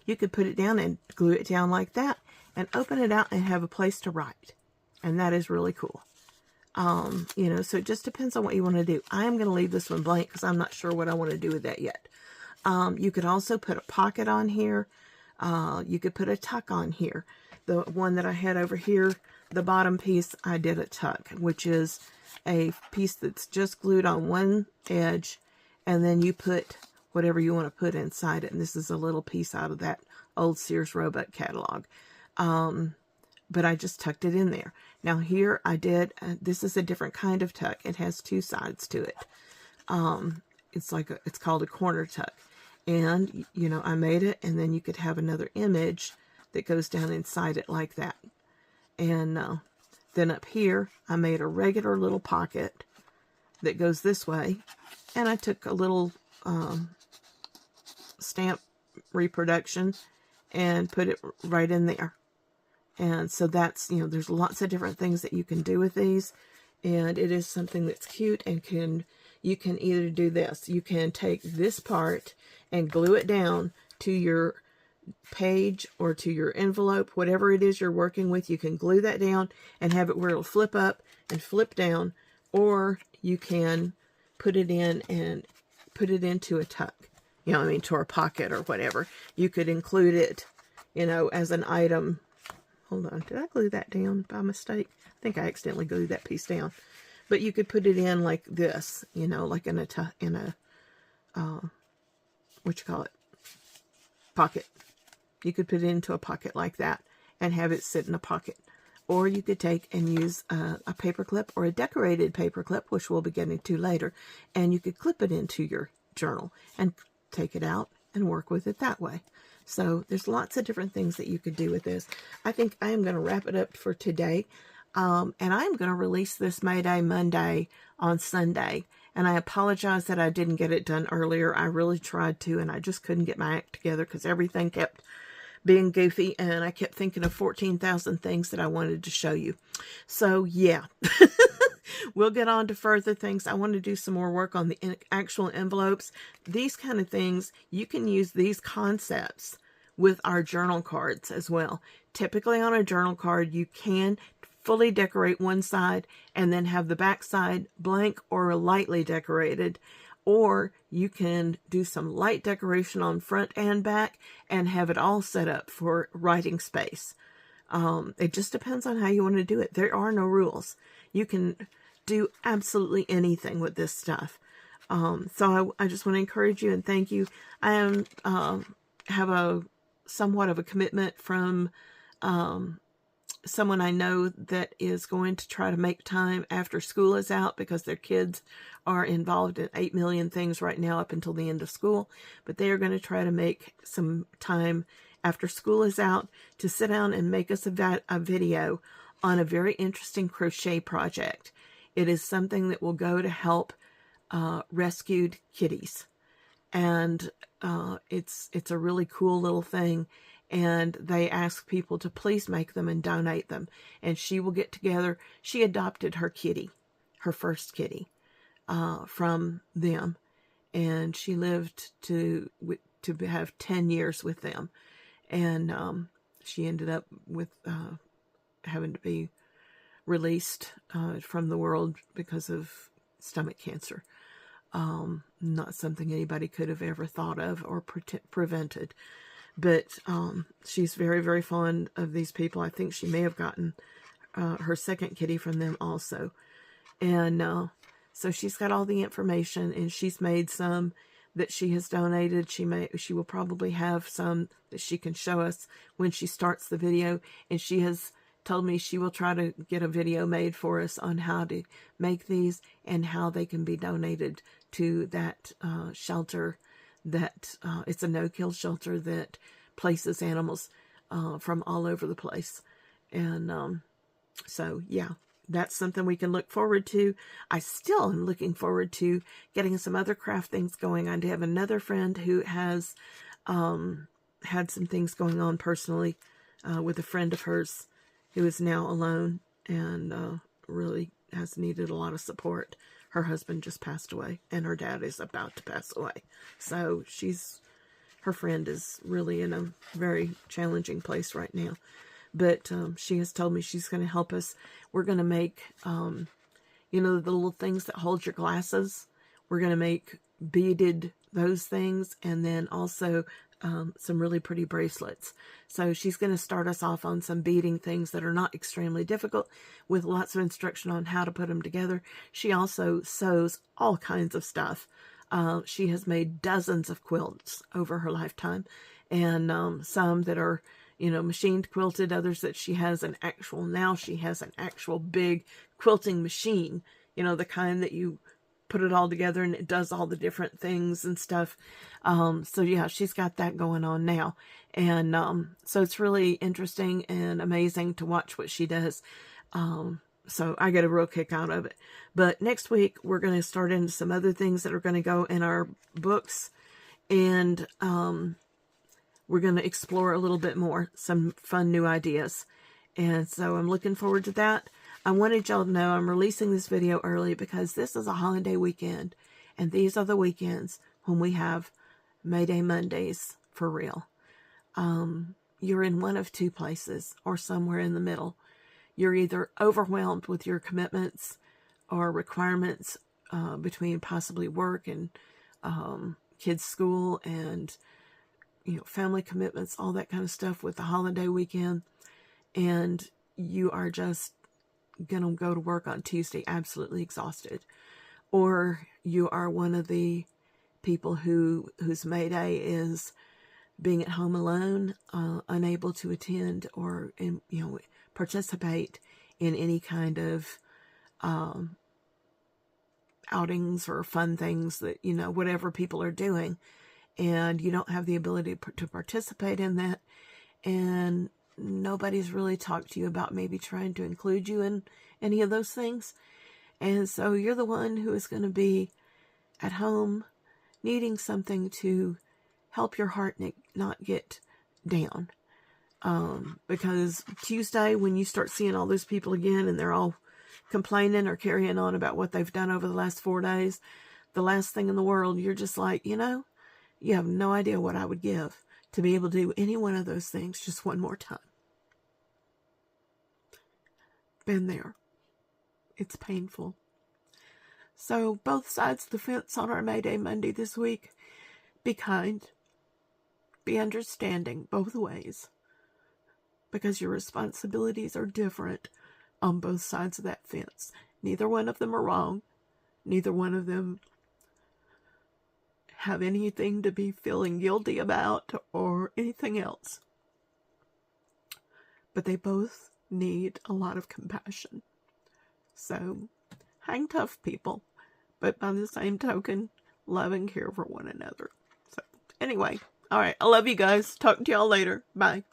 You could put it down and glue it down like that, and open it out and have a place to write. And that is really cool. You know, so it just depends on what you want to do. I am going to leave this one blank because I'm not sure what I want to do with that yet. You could also put a pocket on here. You could put a tuck on here. The one that I had over here, the bottom piece, I did a tuck, which is a piece that's just glued on one edge, and then you put whatever you want to put inside it. And this is a little piece out of that old Sears Roebuck catalog. But I just tucked it in there. Now here I did, this is a different kind of tuck. It has two sides to it. It's called a corner tuck. And, you know, I made it, and then you could have another image that goes down inside it like that. And then up here, I made a regular little pocket that goes this way. And I took a little stamp reproduction and put it right in there. And so that's, you know, there's lots of different things that you can do with these. And it is something that's cute, and you can either do this. You can take this part and glue it down to your page or to your envelope, whatever it is you're working with. You can glue that down and have it where it'll flip up and flip down, or you can put it in and put it into a tuck, you know, I mean, to a pocket or whatever. You could include it, you know, as an item. Hold on, did I glue that down by mistake? I think I accidentally glued that piece down. But you could put it in like this, you know, like in a what you call it, pocket. You could put it into a pocket like that and have it sit in a pocket. Or you could take and use a paper clip or a decorated paper clip, which we'll be getting to later, and you could clip it into your journal and take it out and work with it that way. So there's lots of different things that you could do with this. I think I am going to wrap it up for today. And I'm going to release this Mayday Monday on Sunday. And I apologize that I didn't get it done earlier. I really tried to, and I just couldn't get my act together because everything kept being goofy, and I kept thinking of 14,000 things that I wanted to show you. So yeah, we'll get on to further things. I want to do some more work on the actual envelopes. These kind of things, you can use these concepts with our journal cards as well. Typically on a journal card, you can fully decorate one side and then have the back side blank or lightly decorated. Or you can do some light decoration on front and back and have it all set up for writing space. It just depends on how you want to do it. There are no rules. You can do absolutely anything with this stuff. So I just want to encourage you and thank you. I am have a somewhat of a commitment from someone I know that is going to try to make time after school is out, because their kids are involved in 8 million things right now up until the end of school. But they are going to try to make some time after school is out to sit down and make us a video on a very interesting crochet project. It is something that will go to help rescued kitties. And it's a really cool little thing. And they ask people to please make them and donate them. And she will get together. She adopted her kitty, her first kitty, from them. And she lived to have 10 years with them. And she ended up with having to be released from the world because of stomach cancer. Not something anybody could have ever thought of or prevented. But she's very, very fond of these people. I think she may have gotten her second kitty from them also. And so she's got all the information, and she's made some that she has donated. She will probably have some that she can show us when she starts the video. And she has told me she will try to get a video made for us on how to make these and how they can be donated to that shelter. That it's a no-kill shelter that places animals from all over the place. And so, yeah, that's something we can look forward to. I still am looking forward to getting some other craft things going. I have another friend who has had some things going on personally with a friend of hers who is now alone and really has needed a lot of support. Her husband just passed away, and her dad is about to pass away. So her friend is really in a very challenging place right now. But she has told me she's going to help us. We're going to make, you know, the little things that hold your glasses. We're going to make beaded those things, and then also some really pretty bracelets. So she's going to start us off on some beading things that are not extremely difficult, with lots of instruction on how to put them together. She also sews all kinds of stuff. She has made dozens of quilts over her lifetime, and some that are, machined quilted, others that she has now she has an actual big quilting machine, the kind that you put it all together and it does all the different things and stuff. So yeah, she's got that going on now. And so it's really interesting and amazing to watch what she does. So I get a real kick out of it. But next week, we're going to start into some other things that are going to go in our books. And we're going to explore a little bit more, some fun new ideas. And so I'm looking forward to that. I wanted y'all to know I'm releasing this video early because this is a holiday weekend. And these are the weekends when we have Mayday Mondays for real. You're in one of two places or somewhere in the middle. You're either overwhelmed with your commitments or requirements between possibly work and kids' school and family commitments, all that kind of stuff with the holiday weekend. And you are just going to go to work on Tuesday absolutely exhausted. Or you are one of the people whose Mayday is being at home alone, unable to attend or participate in any kind of outings or fun things that, whatever people are doing. And you don't have the ability to participate in that. And nobody's really talked to you about maybe trying to include you in any of those things. And so you're the one who is going to be at home needing something to help your heart not get down. Because Tuesday, when you start seeing all those people again and they're all complaining or carrying on about what they've done over the last 4 days, the last thing in the world, you're just like, you have no idea what I would give to be able to do any one of those things just one more time. Been there. It's painful. So both sides of the fence on our Mayday Monday this week, be kind. Be understanding both ways. Because your responsibilities are different on both sides of that fence. Neither one of them are wrong. Neither one of them have anything to be feeling guilty about or anything else. But they both need a lot of compassion. So, hang tough, people. But by the same token, love and care for one another. So, anyway. All right. I love you guys. Talk to y'all later. Bye.